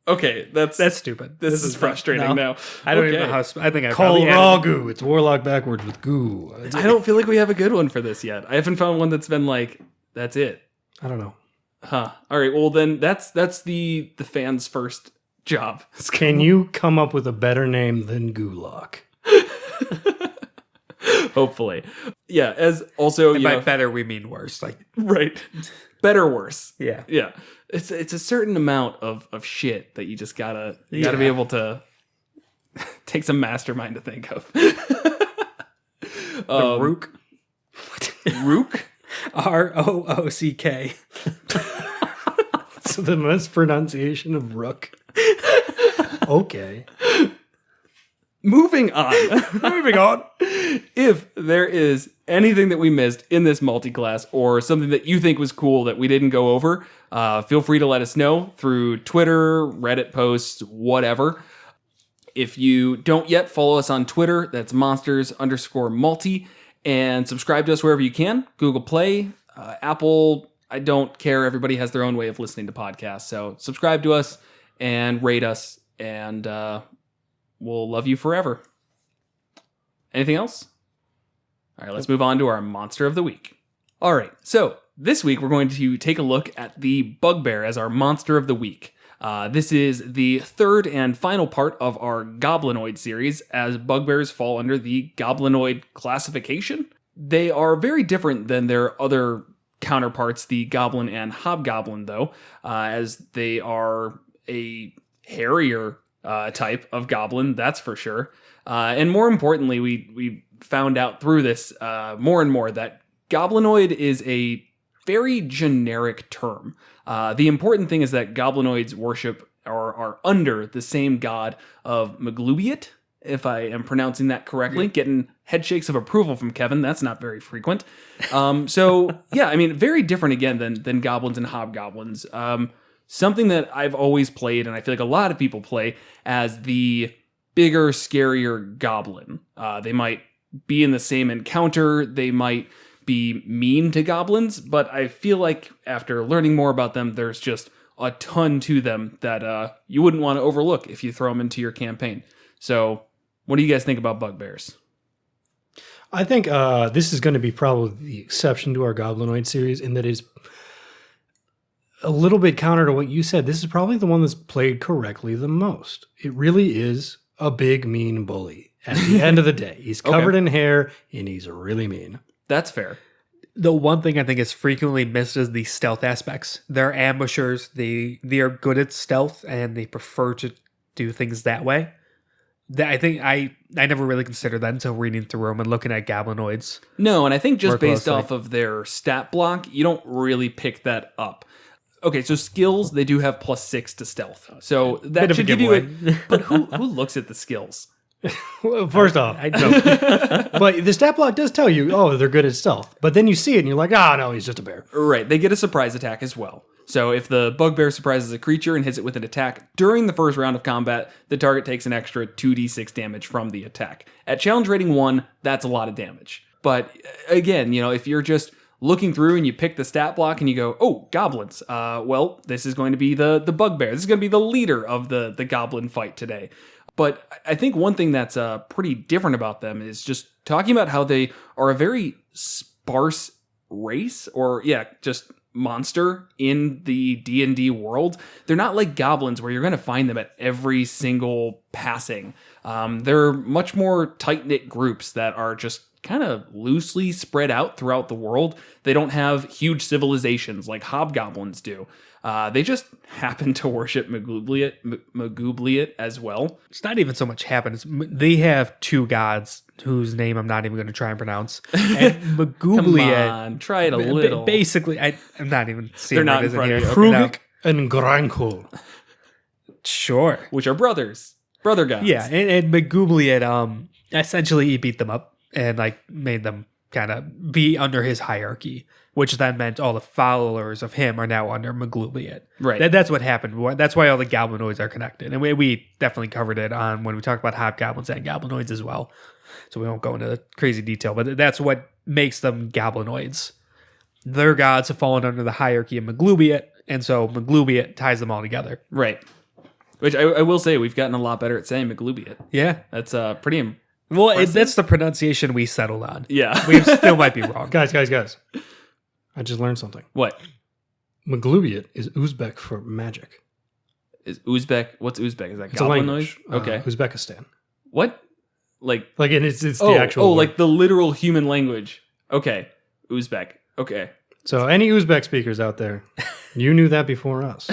[SPEAKER 2] Okay, that's
[SPEAKER 3] stupid.
[SPEAKER 2] this is frustrating
[SPEAKER 3] no.
[SPEAKER 2] now.
[SPEAKER 3] I don't even
[SPEAKER 2] Okay.
[SPEAKER 3] know how. I think I
[SPEAKER 1] Call
[SPEAKER 3] probably added-
[SPEAKER 1] Ragu. It's Warlock backwards with goo.
[SPEAKER 2] I don't feel like we have a good one for this yet. I haven't found one that's been like, that's it.
[SPEAKER 1] I don't know.
[SPEAKER 2] Huh. All right. Well, then that's the fans' first job.
[SPEAKER 1] Can you come up with a better name than Gulag?
[SPEAKER 2] Hopefully. Yeah. As also,
[SPEAKER 3] And
[SPEAKER 2] you
[SPEAKER 3] by
[SPEAKER 2] know,
[SPEAKER 3] better we mean worse. Like
[SPEAKER 2] right. Better, worse.
[SPEAKER 3] yeah.
[SPEAKER 2] Yeah. It's a certain amount of shit that you just gotta be able to take some mastermind to think of.
[SPEAKER 3] Rook.
[SPEAKER 2] Rook?
[SPEAKER 3] ROOCK.
[SPEAKER 1] So the mispronunciation of Rook. Okay.
[SPEAKER 2] Moving on.
[SPEAKER 1] Moving on.
[SPEAKER 2] If there is anything that we missed in this multi-class or something that you think was cool that we didn't go over, feel free to let us know through Twitter, Reddit posts, whatever. If you don't yet, follow us on Twitter. That's monsters_multi. And subscribe to us wherever you can. Google Play, Apple. I don't care. Everybody has their own way of listening to podcasts. So subscribe to us and rate us. And we'll love you forever. Anything else? All right, let's move on to our Monster of the Week. All right, so this week we're going to take a look at the Bugbear as our Monster of the Week. This is the third and final part of our Goblinoid series, as Bugbears fall under the Goblinoid classification. They are very different than their other counterparts, the Goblin and Hobgoblin, though, as they are a hairier type of goblin, that's for sure. And more importantly, we found out through this more and more that Goblinoid is a very generic term. The important thing is that Goblinoids worship or are under the same god of Maglubiet, if I am pronouncing that correctly. Getting head shakes of approval from Kevin. That's not very frequent. So, yeah, I mean, very different again than goblins and hobgoblins. Something that I've always played, and I feel like a lot of people play, as the bigger, scarier goblin. They might be in the same encounter. They might be mean to goblins, but I feel like after learning more about them, there's just a ton to them that you wouldn't want to overlook if you throw them into your campaign. So, what do you guys think about bugbears?
[SPEAKER 1] I think this is going to be probably the exception to our Goblinoid series in that it's a little bit counter to what you said. This is probably the one that's played correctly the most. It really is a big, mean bully. At the end of the day, he's covered in hair and he's really mean.
[SPEAKER 2] That's fair.
[SPEAKER 3] The one thing I think is frequently missed is the stealth aspects. They're ambushers. They are good at stealth and they prefer to do things that way. I think I never really considered that until reading through them and looking at Goblinoids.
[SPEAKER 2] No, and I think just
[SPEAKER 3] more
[SPEAKER 2] based
[SPEAKER 3] closely.
[SPEAKER 2] off of their stat block, you don't really pick that up. Okay, so skills, they do have +6 to stealth. So
[SPEAKER 3] Bit
[SPEAKER 2] that
[SPEAKER 3] of a
[SPEAKER 2] should give you
[SPEAKER 3] giveaway.
[SPEAKER 2] But who looks at the skills?
[SPEAKER 1] Well, first off,
[SPEAKER 3] I don't.
[SPEAKER 1] but the stat block does tell you, oh, they're good at stealth. But then you see it and you're like, oh, no, he's just a bear.
[SPEAKER 2] Right, they get a surprise attack as well. So if the bugbear surprises a creature and hits it with an attack during the first round of combat, the target takes an extra 2d6 damage from the attack. At challenge rating 1, that's a lot of damage. But again, if you're just looking through and you pick the stat block and you go, oh, goblins. Well, this is going to be the bugbear. This is going to be the leader of the goblin fight today. But I think one thing that's pretty different about them is just talking about how they are a very sparse race, or just monster in the D&D world. They're not like goblins where you're going to find them at every single passing. They're much more tight-knit groups that are just kind of loosely spread out throughout the world. They don't have huge civilizations like hobgoblins do. They just happen to worship Magoobliet as well.
[SPEAKER 3] It's not even so much happens. They have two gods whose name I'm not even going to try and pronounce. And
[SPEAKER 2] Come
[SPEAKER 3] Magoobliet,
[SPEAKER 2] on, try it a little.
[SPEAKER 3] basically, I'm not even seeing
[SPEAKER 2] They're not
[SPEAKER 3] what it is
[SPEAKER 2] in front
[SPEAKER 3] here.
[SPEAKER 2] of you.
[SPEAKER 1] Krugik and Grankul.
[SPEAKER 3] Sure.
[SPEAKER 2] Which are brothers. Brother gods.
[SPEAKER 3] Yeah, and Magoobliet, essentially he beat them up and made them kind of be under his hierarchy, which then meant all the followers of him are now under Magoobliet.
[SPEAKER 2] Right.
[SPEAKER 3] That's what happened. That's why all the Goblinoids are connected. And we definitely covered it on when we talked about hobgoblins and Goblinoids as well. So we won't go into crazy detail, but that's what makes them Goblinoids. Their gods have fallen under the hierarchy of Magoobliet, and so Magoobliet ties them all together.
[SPEAKER 2] Right. Which I will say, we've gotten a lot better at saying Magoobliet.
[SPEAKER 3] Yeah.
[SPEAKER 2] That's pretty
[SPEAKER 3] Well, that's the pronunciation we settled on.
[SPEAKER 2] Yeah.
[SPEAKER 3] We still might be wrong.
[SPEAKER 1] Guys. I just learned something.
[SPEAKER 2] What?
[SPEAKER 1] Maglubiet is Uzbek for magic.
[SPEAKER 2] Is Uzbek? What's Uzbek? Is that
[SPEAKER 1] It's a
[SPEAKER 2] Goblinoid?
[SPEAKER 1] language.
[SPEAKER 2] Okay.
[SPEAKER 1] Uzbekistan.
[SPEAKER 2] What? Like
[SPEAKER 1] And it's the actual word.
[SPEAKER 2] like the literal human language. Okay. Uzbek. Okay.
[SPEAKER 1] So any Uzbek speakers out there, you knew that before us.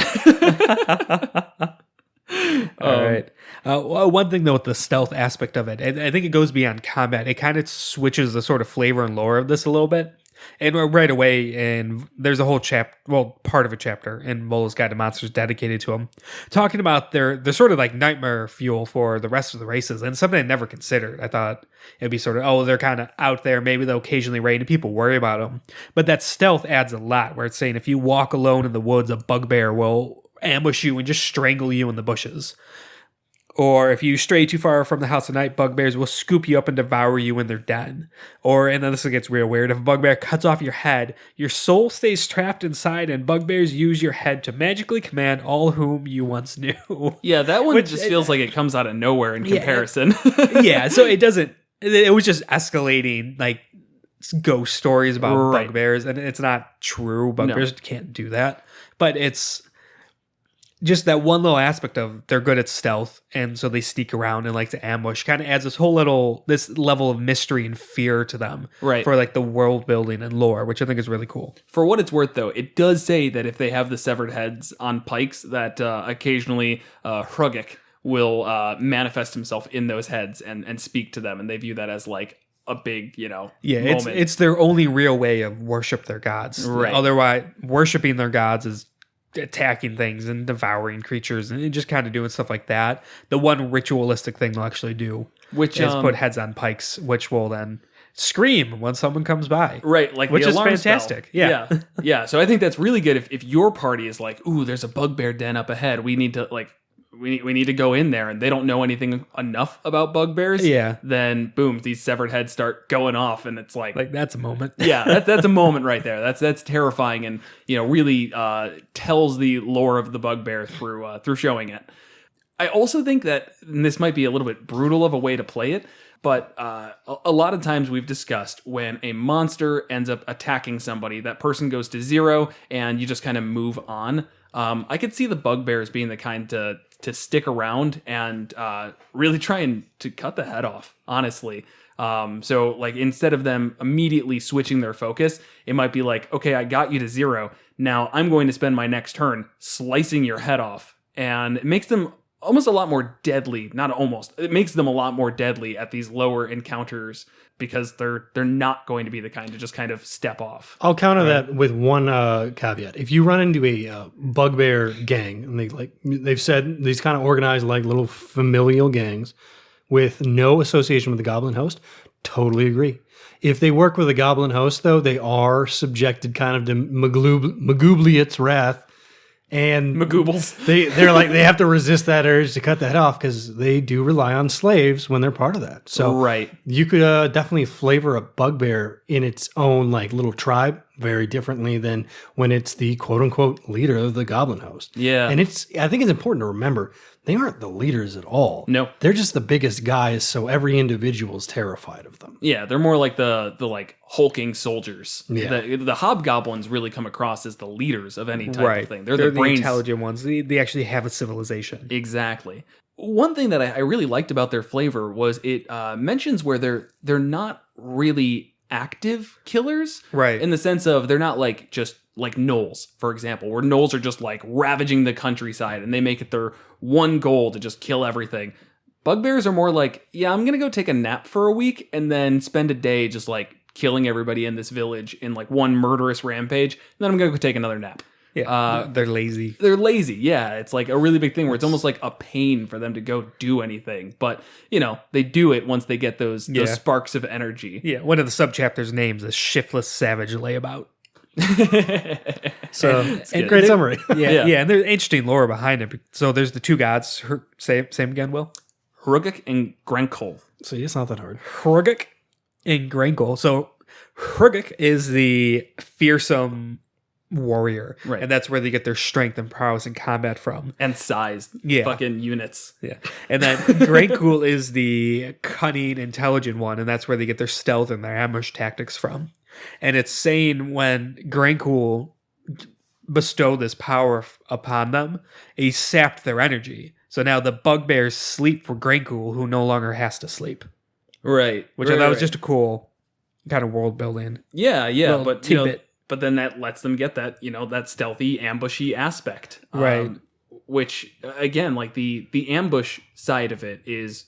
[SPEAKER 3] All right. One thing, though, with the stealth aspect of it, I think it goes beyond combat. It kind of switches the sort of flavor and lore of this a little bit. And right away, and there's a whole part of a chapter in Vola's Guide to Monsters dedicated to them, talking about they're sort of like nightmare fuel for the rest of the races, and something I never considered. I thought it'd be sort of, they're kind of out there, maybe they'll occasionally raid, and people worry about them. But that stealth adds a lot, where it's saying if you walk alone in the woods, a bugbear will ambush you and just strangle you in the bushes. Or if you stray too far from the house at night, bugbears will scoop you up and devour you in their den. And then this gets real weird. If a bugbear cuts off your head, your soul stays trapped inside, and bugbears use your head to magically command all whom you once knew.
[SPEAKER 2] Yeah, that one just feels like it comes out of nowhere in comparison.
[SPEAKER 3] Yeah, so it doesn't. It was just escalating ghost stories about bugbears, and it's not true. Bugbears can't do that, but it's just that one little aspect of they're good at stealth, and so they sneak around and like to ambush. Kind of adds this level of mystery and fear to them,
[SPEAKER 2] right?
[SPEAKER 3] For the world building and lore, which I think is really cool.
[SPEAKER 2] For what it's worth, though, it does say that if they have the severed heads on pikes, that occasionally Hrugik will manifest himself in those heads and speak to them, and they view that as a big, moment.
[SPEAKER 3] It's their only real way of worship their gods.
[SPEAKER 2] Right.
[SPEAKER 3] Otherwise, worshiping their gods is attacking things and devouring creatures and just kind of doing stuff like that. The one ritualistic thing they'll actually do.
[SPEAKER 2] which
[SPEAKER 3] is put heads on pikes, which will then scream when someone comes by.
[SPEAKER 2] Right, like
[SPEAKER 3] which
[SPEAKER 2] the
[SPEAKER 3] is
[SPEAKER 2] alarm
[SPEAKER 3] fantastic.
[SPEAKER 2] spell. Yeah. So I think that's really good if your party is like, ooh, there's a bugbear den up ahead. We need to we need to go in there, and they don't know anything enough about bugbears.
[SPEAKER 3] Yeah.
[SPEAKER 2] Then boom, these severed heads start going off, and it's like
[SPEAKER 3] that's a moment.
[SPEAKER 2] yeah, that's a moment right there. That's terrifying, and really tells the lore of the bugbear through showing it. I also think that, and this might be a little bit brutal of a way to play it, but a lot of times we've discussed when a monster ends up attacking somebody, that person goes to 0 and you just kind of move on. I could see the bugbears being the kind to stick around and really trying to cut the head off, honestly. So like instead of them immediately switching their focus, it might be like, okay, I got you to 0. Now I'm going to spend my next turn slicing your head off. And it makes them almost a lot more deadly. Not almost. It makes them a lot more deadly at these lower encounters because they're not going to be the kind to just kind of step off.
[SPEAKER 1] I'll counter that with one caveat. If you run into a bugbear gang, and they've said these kind of organized like little familial gangs with no association with the goblin host, totally agree. If they work with a goblin host, though, they are subjected kind of to Magoobliet's wrath. And
[SPEAKER 2] Magoobles.
[SPEAKER 1] They're like, they have to resist that urge to cut the head off because they do rely on slaves when they're part of that. So
[SPEAKER 2] right.
[SPEAKER 1] You could definitely flavor a bugbear in its own like little tribe very differently than when it's the quote unquote leader of the goblin host.
[SPEAKER 2] Yeah.
[SPEAKER 1] And I think it's important to remember they aren't the leaders at all.
[SPEAKER 2] No.
[SPEAKER 1] They're just the biggest guys, so every individual is terrified of them.
[SPEAKER 2] Yeah, they're more like the like hulking soldiers.
[SPEAKER 1] Yeah.
[SPEAKER 2] The hobgoblins really come across as the leaders of any type of thing. They're the brains.
[SPEAKER 3] Intelligent ones. They actually have a civilization.
[SPEAKER 2] Exactly. One thing that I really liked about their flavor was it mentions where they're not really active killers.
[SPEAKER 3] Right.
[SPEAKER 2] In the sense of they're not like just like gnolls, for example, where gnolls are just like ravaging the countryside and they make it their one goal to just kill everything. Bugbears are more like, yeah, I'm going to go take a nap for a week and then spend a day just like killing everybody in this village in like one murderous rampage. And then I'm going to go take another nap.
[SPEAKER 3] Yeah, they're lazy.
[SPEAKER 2] They're lazy, yeah. It's like a really big thing where it's almost like a pain for them to go do anything. But, they do it once they get those sparks of energy.
[SPEAKER 3] Yeah, one of the subchapters' names is Shiftless Savage Layabout.
[SPEAKER 1] Great summary.
[SPEAKER 3] Yeah, and there's interesting lore behind it. So there's the two gods. Say them again, Will.
[SPEAKER 2] Hrugik and Grenkol.
[SPEAKER 1] So it's not that hard.
[SPEAKER 3] Hrugik and Grenkol. So Hrugik is the fearsome warrior,
[SPEAKER 2] right?
[SPEAKER 3] And that's where they get their strength and prowess in combat from,
[SPEAKER 2] and size. Fucking units.
[SPEAKER 3] Yeah, and then Grenkol is the cunning, intelligent one, and that's where they get their stealth and their ambush tactics from. And it's saying when Grenkol bestowed this power upon them, he sapped their energy. So now the bugbears sleep for Grenkol, who no longer has to sleep.
[SPEAKER 2] Right.
[SPEAKER 3] Which I thought was just a cool kind of world building.
[SPEAKER 2] Yeah, but
[SPEAKER 3] tidbit.
[SPEAKER 2] But then that lets them get that, that stealthy, ambushy aspect.
[SPEAKER 3] Right.
[SPEAKER 2] Which, again, like the ambush side of it is,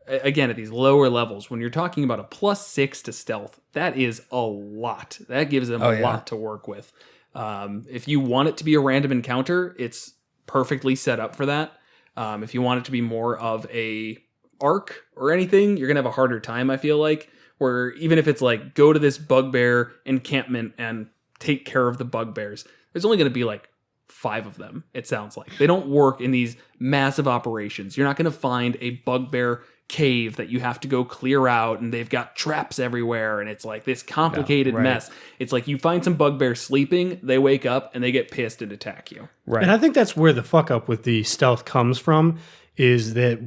[SPEAKER 2] again, at these lower levels, when you're talking about a +6 to stealth, that is a lot. That gives them a lot to work with. If you want it to be a random encounter, it's perfectly set up for that. If you want it to be more of a arc or anything, you're going to have a harder time, I feel like. Where even if it's like, go to this bugbear encampment and take care of the bugbears, there's only going to be like 5 of them, it sounds like. They don't work in these massive operations. You're not going to find a bugbear cave that you have to go clear out, and they've got traps everywhere, and it's like this complicated mess. It's like you find some bugbears sleeping, they wake up, and they get pissed and attack you.
[SPEAKER 3] Right.
[SPEAKER 1] And I think that's where the fuck up with the stealth comes from, is that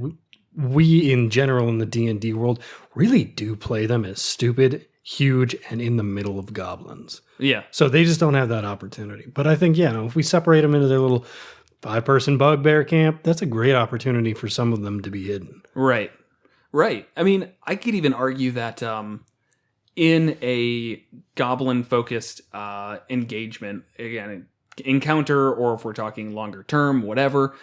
[SPEAKER 1] we in general in the D&D world really do play them as stupid, huge, and in the middle of goblins.
[SPEAKER 2] Yeah.
[SPEAKER 1] So they just don't have that opportunity. But I think, if we separate them into their little 5-person bugbear camp, that's a great opportunity for some of them to be hidden.
[SPEAKER 2] Right. I mean, I could even argue that in a goblin-focused engagement, again, encounter, or if we're talking longer term, whatever,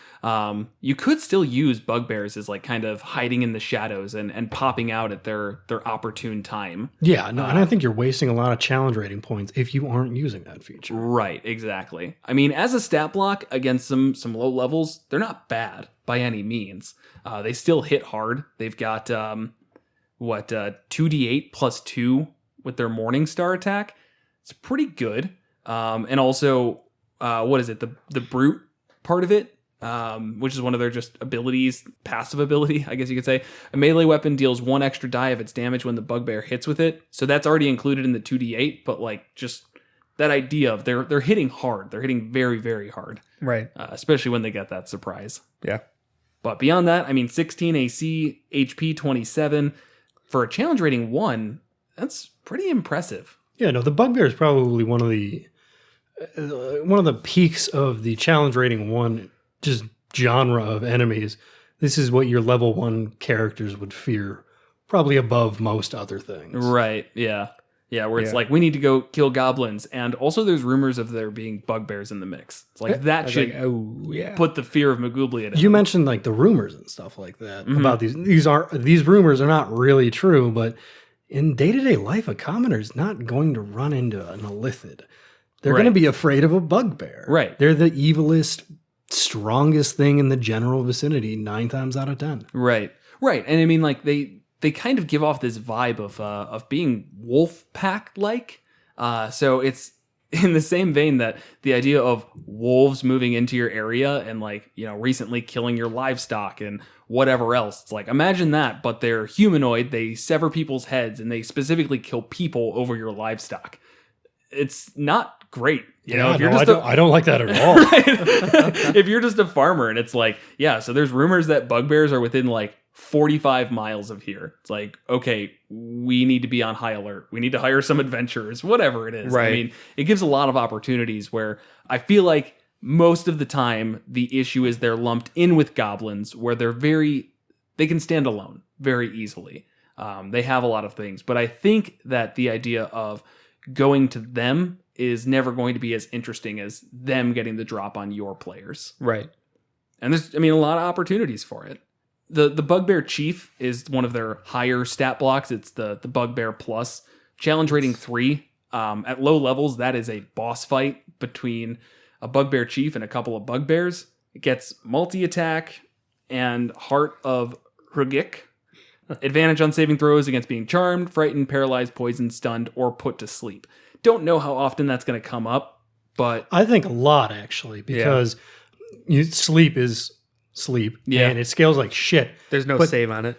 [SPEAKER 2] you could still use Bugbears as like kind of hiding in the shadows and popping out at their opportune time.
[SPEAKER 1] Yeah, no, and I think you're wasting a lot of challenge rating points if you aren't using that feature.
[SPEAKER 2] Right, exactly. I mean, as a stat block against some low levels, they're not bad by any means. They still hit hard. They've got 2d8 plus 2 with their Morningstar attack. It's pretty good. And also, what is it? The brute part of it, which is one of their just abilities, passive ability, I guess you could say. A melee weapon deals 1 extra die of its damage when the Bugbear hits with it. So that's already included in the 2d8, but like just that idea of they're hitting hard. They're hitting very, very hard.
[SPEAKER 3] Right.
[SPEAKER 2] Especially when they get that surprise.
[SPEAKER 3] Yeah.
[SPEAKER 2] But beyond that, I mean, 16 AC, HP 27. For a challenge rating 1, that's pretty impressive.
[SPEAKER 1] Yeah, no, the Bugbear is probably one of the peaks of the challenge rating 1 just genre of enemies. This is what your level 1 characters would fear, probably above most other things.
[SPEAKER 2] Right, yeah. Yeah, where it's like, we need to go kill goblins. And also there's rumors of there being Bugbears in the mix. It's like, that should put the fear of Magooblian in.
[SPEAKER 1] You mentioned like the rumors and stuff like that about these. These rumors are not really true, but in day-to-day life, a commoner is not going to run into an Illithid. They're going to be afraid of a Bugbear.
[SPEAKER 2] Right.
[SPEAKER 1] They're the evilest, strongest thing in the general vicinity 9 times out of 10.
[SPEAKER 2] Right. Right. And I mean, like, they kind of give off this vibe of being wolf pack like. So it's in the same vein that the idea of wolves moving into your area and like, you know, recently killing your livestock and whatever else. It's like, imagine that, but they're humanoid. They sever people's heads and they specifically kill people over your livestock. It's not great. You know, if you're
[SPEAKER 1] I don't like that at all.
[SPEAKER 2] Right? If you're just a farmer and it's like, yeah, so there's rumors that Bugbears are within like 45 miles of here. It's like, okay, we need to be on high alert. We need to hire some adventurers, whatever it is.
[SPEAKER 3] Right.
[SPEAKER 2] I mean, it gives a lot of opportunities where I feel like most of the time the issue is they're lumped in with goblins where they can stand alone very easily. They have a lot of things, but I think that the idea of going to them is never going to be as interesting as them getting the drop on your players.
[SPEAKER 3] Right.
[SPEAKER 2] And there's, I mean, a lot of opportunities for it. The Bugbear Chief is one of their higher stat blocks. It's the Bugbear Plus. Challenge rating 3. At low levels, that is a boss fight between a Bugbear Chief and a couple of Bugbears. It gets multi-attack and Heart of Hrugik. Advantage on saving throws against being charmed, frightened, paralyzed, poisoned, stunned, or put to sleep. Don't know how often that's going to come up, but
[SPEAKER 1] I think a lot, actually, because sleep is sleep, and it scales like shit.
[SPEAKER 3] There's no save on it.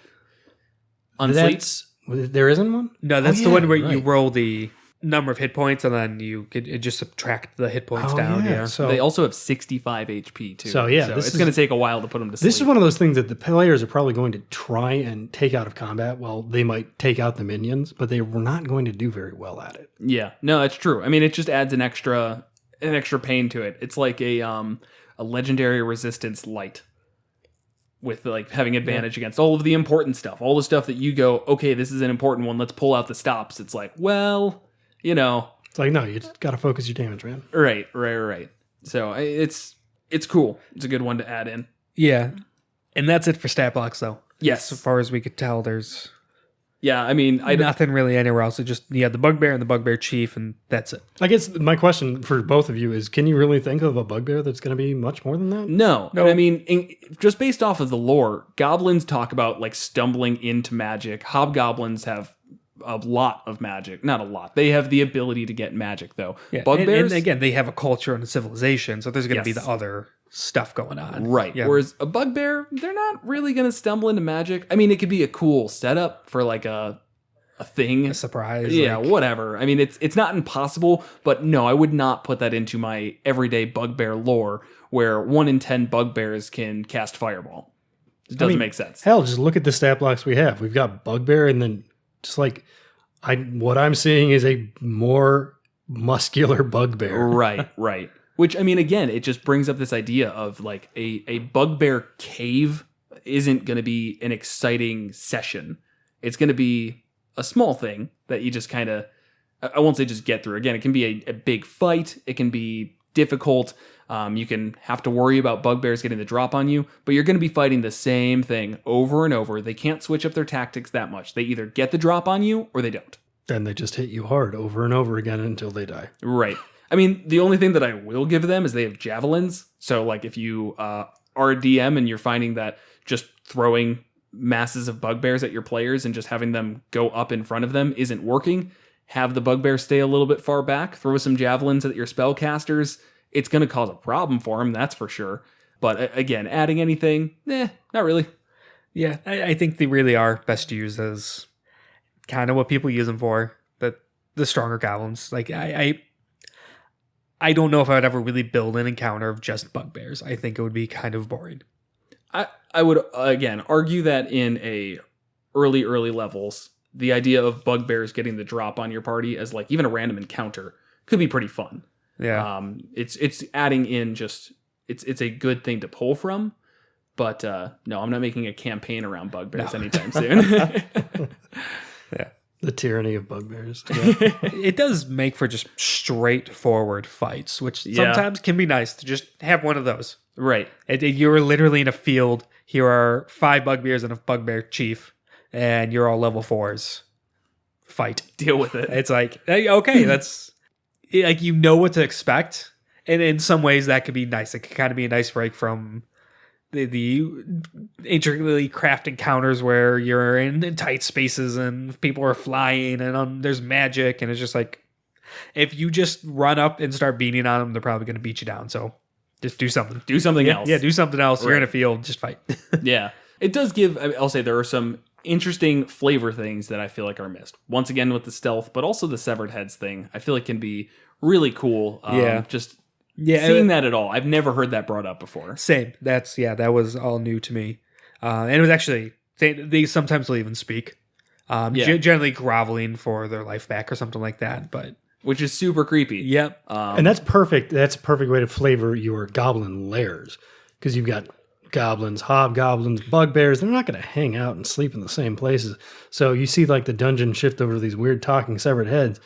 [SPEAKER 2] On sleeps?
[SPEAKER 1] There isn't one?
[SPEAKER 3] No, that's the one where you roll the number of hit points and then it just subtract the hit points down. Yeah.
[SPEAKER 1] So
[SPEAKER 2] they also have 65 HP too.
[SPEAKER 1] So yeah,
[SPEAKER 2] it's going to take a while to put them to sleep.
[SPEAKER 1] This is one of those things that the players are probably going to try and take out of combat. Well, they might take out the minions, but they were not going to do very well at it.
[SPEAKER 2] Yeah, no, that's true. I mean, it just adds an extra pain to it. It's like a legendary resistance light, with like having advantage against all of the important stuff, all the stuff that you go, okay, this is an important one. Let's pull out the stops. It's like, well, you know,
[SPEAKER 1] it's like, no, you just got to focus your damage, man.
[SPEAKER 2] Right. So it's cool. It's a good one to add in.
[SPEAKER 3] Yeah. And that's it for stat blocks, though.
[SPEAKER 2] Yes.
[SPEAKER 3] As far as we could tell, there's
[SPEAKER 2] I mean,
[SPEAKER 3] nothing really anywhere else. It just, you have the Bugbear and the Bugbear Chief, and that's it.
[SPEAKER 1] I guess my question for both of you is, can you really think of a Bugbear that's going to be much more than that?
[SPEAKER 2] No. And I mean, just based off of the lore, goblins talk about like stumbling into magic. Hobgoblins have a lot of magic. Not a lot. They have the ability to get magic, though.
[SPEAKER 3] Yeah.
[SPEAKER 2] Bugbears,
[SPEAKER 3] and again, they have a culture and a civilization, so there's going to be the other stuff going on.
[SPEAKER 2] Right.
[SPEAKER 3] Yeah.
[SPEAKER 2] Whereas a Bugbear, they're not really going to stumble into magic. I mean, it could be a cool setup for like a thing.
[SPEAKER 3] A surprise.
[SPEAKER 2] Yeah, whatever. I mean, it's not impossible, but no, I would not put that into my everyday Bugbear lore where 1 in 10 Bugbears can cast Fireball. It doesn't make sense.
[SPEAKER 1] Hell, just look at the stat blocks we have. We've got Bugbear, and then just like what I'm seeing is a more muscular Bugbear.
[SPEAKER 2] Right. Which, I mean, again, it just brings up this idea of like a Bugbear cave isn't going to be an exciting session. It's going to be a small thing that you just kind of, I won't say just get through. Again, it can be a big fight. It can be difficult. You can have to worry about Bugbears getting the drop on you, but you're going to be fighting the same thing over and over. They can't switch up their tactics that much. They either get the drop on you or they don't.
[SPEAKER 1] Then they just hit you hard over and over again until they die.
[SPEAKER 2] Right. I mean, the only thing that I will give them is they have javelins. So, like, if you are a DM and you're finding that just throwing masses of Bugbears at your players and just having them go up in front of them isn't working, have the Bugbear stay a little bit far back, throw some javelins at your spellcasters. It's going to cause a problem for them, that's for sure. But again, adding anything, not really.
[SPEAKER 3] Yeah, I think they really are best used as kind of what people use them for. The stronger goblins. Like, I don't know if I would ever really build an encounter of just Bugbears. I think it would be kind of boring.
[SPEAKER 2] I would, again, argue that in a early levels, the idea of Bugbears getting the drop on your party as, like, even a random encounter could be pretty fun.
[SPEAKER 3] Yeah.
[SPEAKER 2] It's adding in just, it's a good thing to pull from. But no, I'm not making a campaign around Bugbears anytime soon.
[SPEAKER 3] Yeah.
[SPEAKER 1] The tyranny of Bugbears.
[SPEAKER 3] It does make for just straightforward fights, which sometimes can be nice to just have one of those.
[SPEAKER 2] Right.
[SPEAKER 3] You're literally in a field. Here are 5 Bugbears and a Bugbear chief, and you're all level 4s. Fight.
[SPEAKER 2] Deal with it.
[SPEAKER 3] It's like, okay, that's like, you know what to expect. And in some ways that could be nice. It could kind of be a nice break from the intricately crafted encounters where you're in tight spaces and people are flying and there's magic, and it's just like, if you just run up and start beating on them, they're probably going to beat you down. So just do something.
[SPEAKER 2] Do something else.
[SPEAKER 3] Yeah, do something else.
[SPEAKER 2] Right.
[SPEAKER 3] You're in a field, just fight.
[SPEAKER 2] Yeah. It does give, I'll say there are some interesting flavor things that I feel like are missed. Once again with the stealth, but also the severed heads thing, I feel like can be really cool. Seeing that at all. I've never heard that brought up before.
[SPEAKER 3] Same. That was all new to me. And it was actually, they sometimes will even speak. Generally groveling for their life back or something like that, but
[SPEAKER 2] which is super creepy.
[SPEAKER 3] Yep.
[SPEAKER 1] And that's perfect. That's a perfect way to flavor your goblin lairs, because you've got goblins, hobgoblins, bugbears. They're not going to hang out and sleep in the same places. So you see like the dungeon shift over to these weird talking severed heads.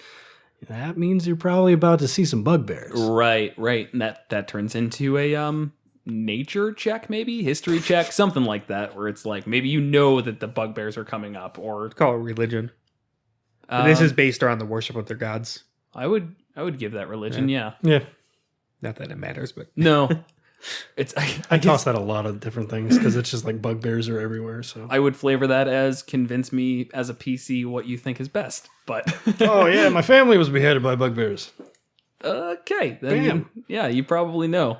[SPEAKER 1] That means you're probably about to see some bugbears.
[SPEAKER 2] Right. And that turns into a nature check, maybe history check, something like that, where it's like maybe you know that the bugbears are coming up, or
[SPEAKER 3] call it religion. This is based around the worship of their gods.
[SPEAKER 2] I would give that religion. Yeah.
[SPEAKER 3] Not that it matters, but
[SPEAKER 2] no. It's
[SPEAKER 1] I toss that a lot of different things because it's just like bugbears are everywhere. So
[SPEAKER 2] I would flavor that as convince me as a PC what you think is best. But
[SPEAKER 1] oh yeah, my family was beheaded by bugbears.
[SPEAKER 2] Okay, then you probably know.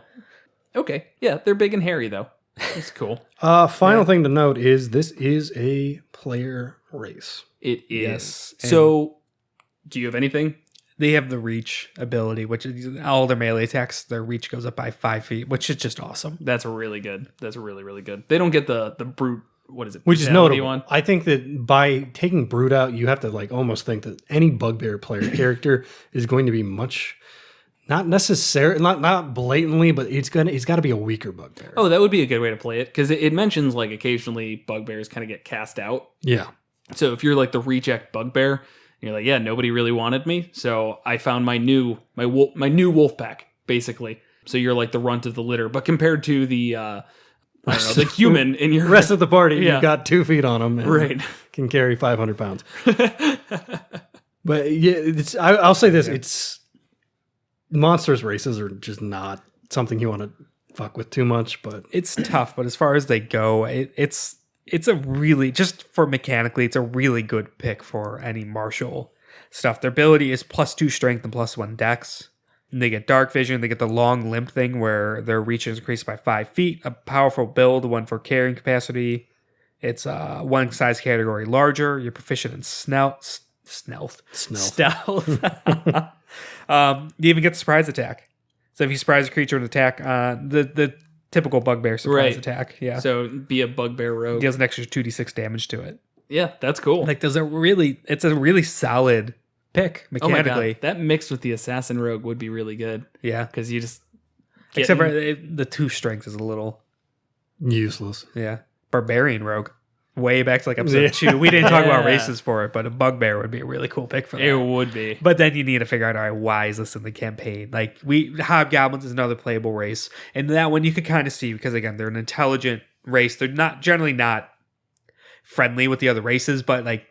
[SPEAKER 2] Okay, yeah, they're big and hairy though. It's cool.
[SPEAKER 1] Final thing to note is this is a player race.
[SPEAKER 2] It is.
[SPEAKER 3] Yes.
[SPEAKER 2] So, do you have anything?
[SPEAKER 3] They have the reach ability, which is all their melee attacks, their reach goes up by 5 feet, which is just awesome.
[SPEAKER 2] That's really good. That's really, really good. They don't get the brute, what is it?
[SPEAKER 1] Which is notable.
[SPEAKER 2] One?
[SPEAKER 1] I think that by taking brute out, you have to like almost think that any bugbear player character is going to be much, not necessarily, not blatantly, but he's got to be a weaker bugbear.
[SPEAKER 2] Oh, that would be a good way to play it, because it mentions like occasionally bugbears kind of get cast out.
[SPEAKER 1] Yeah.
[SPEAKER 2] So if you're like the reject bugbear, you're like, yeah, nobody really wanted me, so I found my new wolf pack, basically. So you're like the runt of the litter, but compared to the the human in your
[SPEAKER 1] rest of the party, you've got 2 feet on them, and
[SPEAKER 2] right?
[SPEAKER 1] Can carry 500 pounds. But yeah, I'll say this: it's monsters races are just not something you want to fuck with too much. But
[SPEAKER 3] it's tough. But as far as they go, it's a really, just for mechanically, it's a really good pick for any martial stuff. Their ability is +2 strength and +1 dex. And they get dark vision. They get the long limp thing where their reach is increased by 5 feet. A powerful build, one for carrying capacity. It's one size category larger. You're proficient in stealth. You even get the surprise attack. So if you surprise a creature with an attack, the typical bugbear surprise attack. Yeah.
[SPEAKER 2] So be a bugbear rogue.
[SPEAKER 3] Deals an extra 2d6 damage to it.
[SPEAKER 2] Yeah, that's cool.
[SPEAKER 3] Like it's a really solid pick mechanically.
[SPEAKER 2] Oh my God. That mixed with the assassin rogue would be really good.
[SPEAKER 3] Yeah.
[SPEAKER 2] Because you just
[SPEAKER 3] except for the 2 strength is a little
[SPEAKER 1] useless.
[SPEAKER 3] Yeah. Barbarian rogue. way back to like episode 2. We didn't talk about
[SPEAKER 2] Yeah.
[SPEAKER 3] races for it, but a Bugbear would be a really cool pick for that.
[SPEAKER 2] It would be.
[SPEAKER 3] But then you need to figure out, all right, why is this in the campaign? Like, Hobgoblins is another playable race. And that one you can kind of see because, again, they're an intelligent race. They're generally not friendly with the other races, but, like,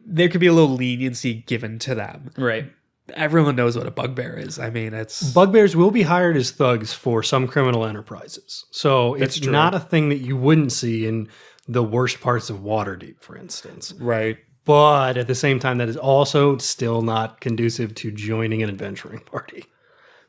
[SPEAKER 3] there could be a little leniency given to them.
[SPEAKER 2] Right.
[SPEAKER 3] Everyone knows what a Bugbear is. I mean, it's...
[SPEAKER 1] Bugbears will be hired as thugs for some criminal enterprises. So it's
[SPEAKER 3] true.
[SPEAKER 1] not a thing that you wouldn't see in the worst parts of Waterdeep, for instance.
[SPEAKER 3] Right.
[SPEAKER 1] But at the same time, that is also still not conducive to joining an adventuring party.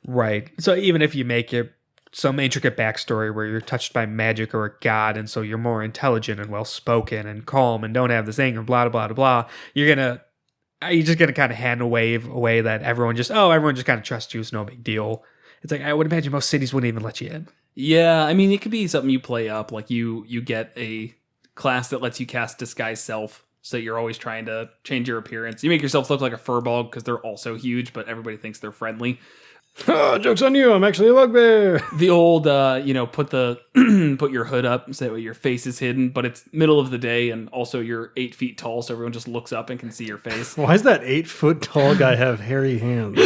[SPEAKER 3] Right. So even if you make it some intricate backstory where you're touched by magic or a god, and so you're more intelligent and well-spoken and calm and don't have this anger, blah, blah, blah, blah, you're just going to kind of hand wave away that everyone just kind of trusts you. It's no big deal. It's like, I would imagine most cities wouldn't even let you in.
[SPEAKER 2] Yeah, I mean, it could be something you play up. Like you get a class that lets you cast Disguise Self, so that you're always trying to change your appearance. You make yourself look like a furball because they're also huge, but everybody thinks they're friendly.
[SPEAKER 1] Oh, joke's on you. I'm actually a bugbear.
[SPEAKER 2] The old, put put your hood up so that way your face is hidden, but it's middle of the day and also you're 8 feet tall, so everyone just looks up and can see your face.
[SPEAKER 1] Why does that 8-foot tall guy have hairy hands?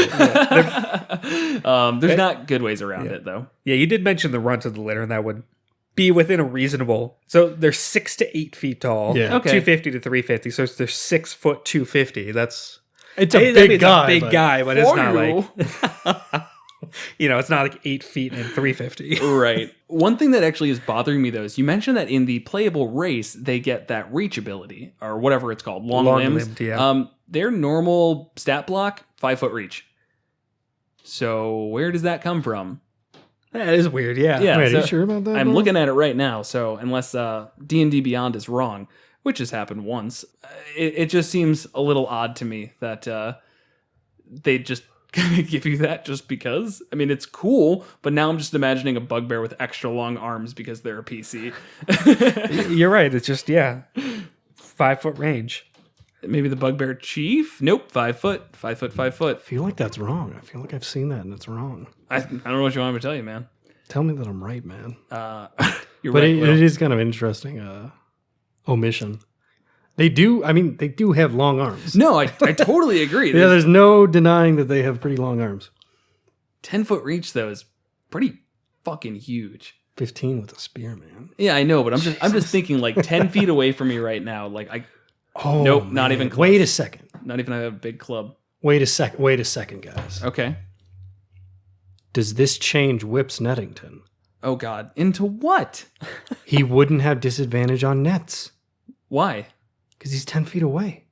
[SPEAKER 2] There's not good ways around it, though.
[SPEAKER 3] Yeah, you did mention the runt of the litter, and that would be within a reasonable. So they're 6 to 8 feet tall.
[SPEAKER 1] Yeah.
[SPEAKER 2] Okay.
[SPEAKER 3] 250 to 350. So they're 6 foot 250. That's
[SPEAKER 1] It's a big guy.
[SPEAKER 3] a big guy, but it's
[SPEAKER 2] For
[SPEAKER 3] not
[SPEAKER 2] you.
[SPEAKER 3] like it's not like 8 feet and 350.
[SPEAKER 2] Right. One thing that actually is bothering me, though, is you mentioned that in the playable race, they get that reach ability, or whatever it's called, long limbs.
[SPEAKER 3] Long-limbed, yeah.
[SPEAKER 2] Their normal stat block, 5 foot reach. So where does that come from?
[SPEAKER 3] That is weird. Yeah.
[SPEAKER 2] Yeah.
[SPEAKER 1] Wait, are
[SPEAKER 2] so
[SPEAKER 1] you sure about that?
[SPEAKER 2] I'm
[SPEAKER 1] bro?
[SPEAKER 2] looking at it right now. So unless D&D Beyond is wrong, which has happened once, it just seems a little odd to me that they just kind of give you that just because. I mean, it's cool, but now I'm just imagining a bugbear with extra long arms because they're a PC.
[SPEAKER 3] You're right. It's just 5 foot range.
[SPEAKER 2] Maybe the bugbear chief? Nope, 5 foot, 5 foot, 5 foot.
[SPEAKER 1] I feel like that's wrong. I feel like I've seen that and it's wrong.
[SPEAKER 2] I don't know what you want me to tell you, man.
[SPEAKER 1] Tell me that I'm right, man.
[SPEAKER 2] You're
[SPEAKER 1] But
[SPEAKER 2] right.
[SPEAKER 1] it is kind of interesting omission. They do have long arms.
[SPEAKER 2] No, I totally agree.
[SPEAKER 1] Yeah, there's no denying that they have pretty long arms.
[SPEAKER 2] 10-foot reach though is pretty fucking huge.
[SPEAKER 1] 15 with a spear, man.
[SPEAKER 2] Yeah, I know, but I'm just thinking like 10 feet away from me right now. Like
[SPEAKER 1] Oh,
[SPEAKER 2] Nope, not
[SPEAKER 1] man.
[SPEAKER 2] even close.
[SPEAKER 1] Wait a second.
[SPEAKER 2] not even have a big club.
[SPEAKER 1] Wait a second, guys.
[SPEAKER 2] Okay.
[SPEAKER 1] Does this change Whip's Nettington?
[SPEAKER 2] Oh God, into what?
[SPEAKER 1] He wouldn't have disadvantage on nets
[SPEAKER 2] Why?
[SPEAKER 1] because he's 10 feet away.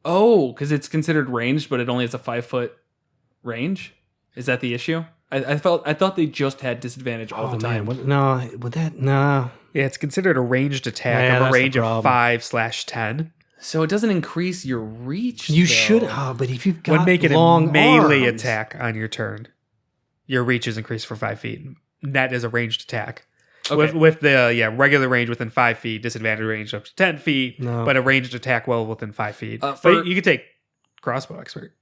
[SPEAKER 2] Oh, because it's considered ranged, but it only has a 5 foot range. Is that the issue? I thought they just had disadvantage all the time.
[SPEAKER 1] Man, nah.
[SPEAKER 3] Yeah, it's considered a ranged attack
[SPEAKER 1] Yeah,
[SPEAKER 3] of a
[SPEAKER 1] that's the
[SPEAKER 3] range of
[SPEAKER 1] problem.
[SPEAKER 3] 5/10.
[SPEAKER 2] So it doesn't increase your reach.
[SPEAKER 1] You
[SPEAKER 2] though.
[SPEAKER 1] should, but if you've got
[SPEAKER 3] When making
[SPEAKER 1] long
[SPEAKER 3] a melee
[SPEAKER 1] arms,
[SPEAKER 3] attack on your turn, your reach is increased for 5 feet. Net is a ranged attack.
[SPEAKER 2] Okay.
[SPEAKER 3] With the regular range within 5 feet, disadvantage range up to 10 feet,
[SPEAKER 1] No.
[SPEAKER 3] but a ranged attack well within 5 feet.
[SPEAKER 2] For-
[SPEAKER 3] But you could take crossbow expert.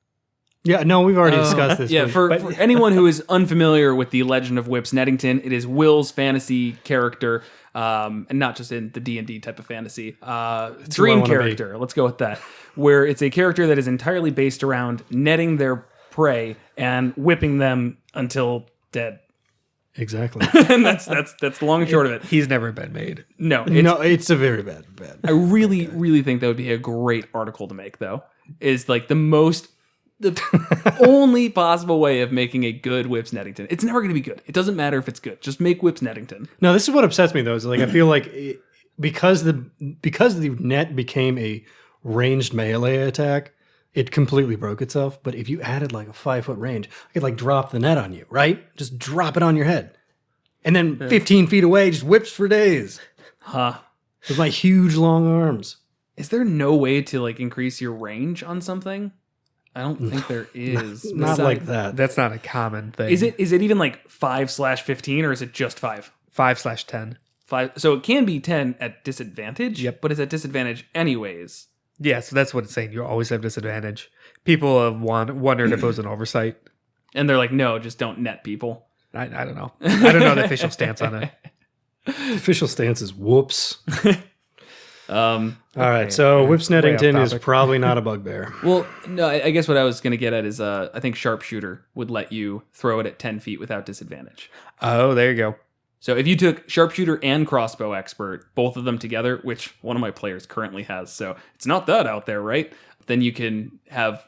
[SPEAKER 1] Yeah, no, we've already discussed this.
[SPEAKER 2] Yeah,
[SPEAKER 1] but-
[SPEAKER 2] for anyone who is unfamiliar with the Legend of Whips Nettington, it is Will's fantasy character, and not just in the D&D type of fantasy.
[SPEAKER 1] who I
[SPEAKER 2] Dream
[SPEAKER 1] wanna
[SPEAKER 2] character, let's go with that, where it's a character that is entirely based around netting their prey and whipping them until dead.
[SPEAKER 1] Exactly.
[SPEAKER 2] And that's the long and short of it.
[SPEAKER 3] He's never been made.
[SPEAKER 2] No,
[SPEAKER 1] It's a very bad.
[SPEAKER 2] I really, really think that would be a great article to make, though. Is like the only possible way of making a good Whips Nettington. It's never going to be good. It doesn't matter if it's good. Just make Whips Nettington.
[SPEAKER 1] No, this is what upsets me though. Is like I feel like because the net became a ranged melee attack, it completely broke itself. But if you added like a 5 foot range, I could like drop the net on you, right? Just drop it on your head, and then 15 feet away, just whips for days
[SPEAKER 2] Huh.
[SPEAKER 1] with my huge long arms.
[SPEAKER 2] Is there no way to like increase your range on something? I don't think there is.
[SPEAKER 1] Not like that.
[SPEAKER 3] That's not a common thing.
[SPEAKER 2] Is it even like 5/15 or is it just 5?
[SPEAKER 3] 5/10?
[SPEAKER 2] 5. So it can be 10 at disadvantage.
[SPEAKER 3] Yep.
[SPEAKER 2] But it's at disadvantage anyways.
[SPEAKER 3] Yeah, so that's what it's saying. You always have disadvantage. People have wondered if it was an oversight.
[SPEAKER 2] And they're like, no, just don't net people.
[SPEAKER 3] I don't know. I don't know the official stance on it.
[SPEAKER 1] Official stance is whoops. All right, so Whip Snettington is
[SPEAKER 3] topic.
[SPEAKER 1] probably not a bugbear.
[SPEAKER 2] Well, no, I guess what I was going to get at is I think Sharpshooter would let you throw it at 10 feet without disadvantage.
[SPEAKER 3] Oh, there you go.
[SPEAKER 2] So if you took Sharpshooter and Crossbow Expert, both of them together, which one of my players currently has, so it's not that out there, right? Then you can have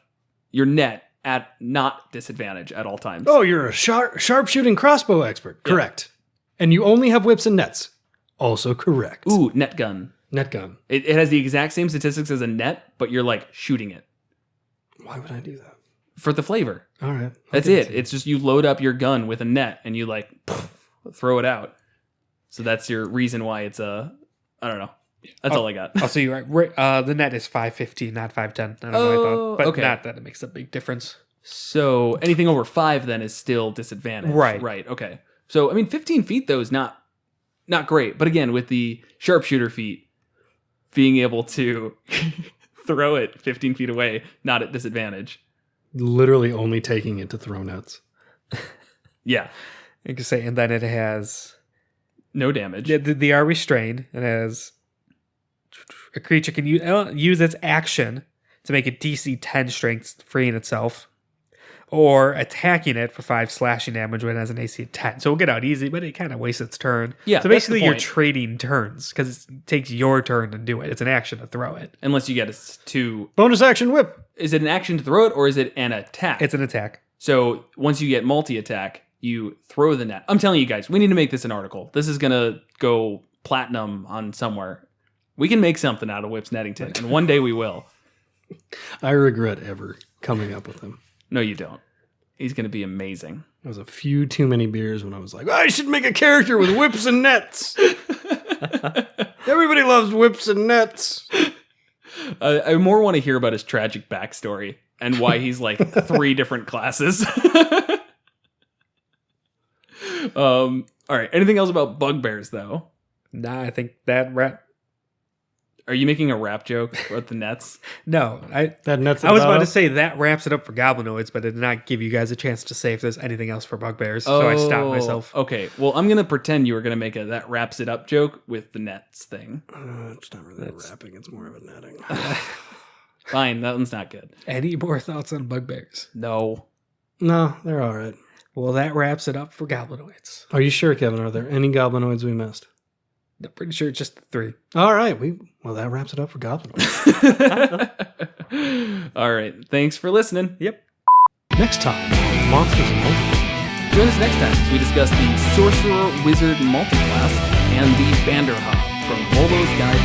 [SPEAKER 2] your net at not disadvantage at all times.
[SPEAKER 1] Oh, you're a sharpshooting crossbow expert.
[SPEAKER 2] Yeah.
[SPEAKER 1] Correct. And you only have whips and nets. Also correct.
[SPEAKER 2] Ooh, net gun.
[SPEAKER 1] Net gun.
[SPEAKER 2] It has the exact same statistics as a net, but you're like shooting it
[SPEAKER 1] Why would I do that?
[SPEAKER 2] for the flavor.
[SPEAKER 1] All right.
[SPEAKER 2] That's it. It's just you load up your gun with a net and you like throw it out. So that's your reason why it's I don't know. That's all I got.
[SPEAKER 3] Also, you're right. The net is 515, not 510. I don't know what I thought, but
[SPEAKER 2] okay.
[SPEAKER 3] not that it makes a big difference.
[SPEAKER 2] So anything over 5 then is still disadvantage.
[SPEAKER 3] Right.
[SPEAKER 2] Right. Okay. So I mean, 15 feet though is not great. But again, with the sharpshooter feat, being able to throw it 15 feet away, not at disadvantage.
[SPEAKER 1] Literally only taking it to throw nets.
[SPEAKER 2] Yeah.
[SPEAKER 3] You can say, and then it has
[SPEAKER 2] No damage.
[SPEAKER 3] they are restrained. It has a creature can use its action to make a DC 10 strength free in itself, or attacking it for 5 slashing damage when it has an AC of 10. So it'll get out easy, but it kind of wastes its turn.
[SPEAKER 2] Yeah,
[SPEAKER 3] So
[SPEAKER 2] that's the
[SPEAKER 3] basically, you're
[SPEAKER 2] point.
[SPEAKER 3] trading turns because it takes your turn to do it. It's an action to throw it.
[SPEAKER 2] Unless you get to.
[SPEAKER 1] Bonus action whip.
[SPEAKER 2] Is it an action to throw it or is it an attack?
[SPEAKER 3] It's an attack.
[SPEAKER 2] So once you get multi-attack, you throw the net. I'm telling you guys, we need to make this an article. This is going to go platinum on somewhere. We can make something out of Whip Snettington, and one day we will.
[SPEAKER 1] I regret ever coming up with him.
[SPEAKER 2] No, you don't. He's going to be amazing.
[SPEAKER 1] There was a few too many beers when I was like, I should make a character with whips and nets. Everybody loves whips and nets.
[SPEAKER 2] I more want to hear about his tragic backstory and why he's like 3 different classes. All right. Anything else about Bugbears, though?
[SPEAKER 3] Nah, I think that wrap.
[SPEAKER 2] Are you making a rap joke about the nets?
[SPEAKER 3] No,
[SPEAKER 1] That nets.
[SPEAKER 3] I was about to say that wraps it up for Goblinoids, but it did not give you guys a chance to say if there's anything else for Bugbears. So I stopped myself.
[SPEAKER 2] Okay. Well, I'm going to pretend you were going to make a that wraps it up joke with the nets thing.
[SPEAKER 1] It's not really wrapping. It's more of a netting.
[SPEAKER 2] Fine. That one's not good.
[SPEAKER 3] Any more thoughts on Bugbears?
[SPEAKER 2] No.
[SPEAKER 1] No, they're all right.
[SPEAKER 3] Well, that wraps it up for Goblinoids.
[SPEAKER 1] Are you sure, Kevin? Are there any goblinoids we missed?
[SPEAKER 3] I'm pretty sure it's just the 3.
[SPEAKER 1] All right. Well, that wraps it up for goblinoids.
[SPEAKER 2] All right. Thanks for listening.
[SPEAKER 3] Yep.
[SPEAKER 1] Next time, monsters and multiclass.
[SPEAKER 2] Join us next time as we discuss the Sorcerer Wizard Multiclass and the Banderhob from Volvo's Guide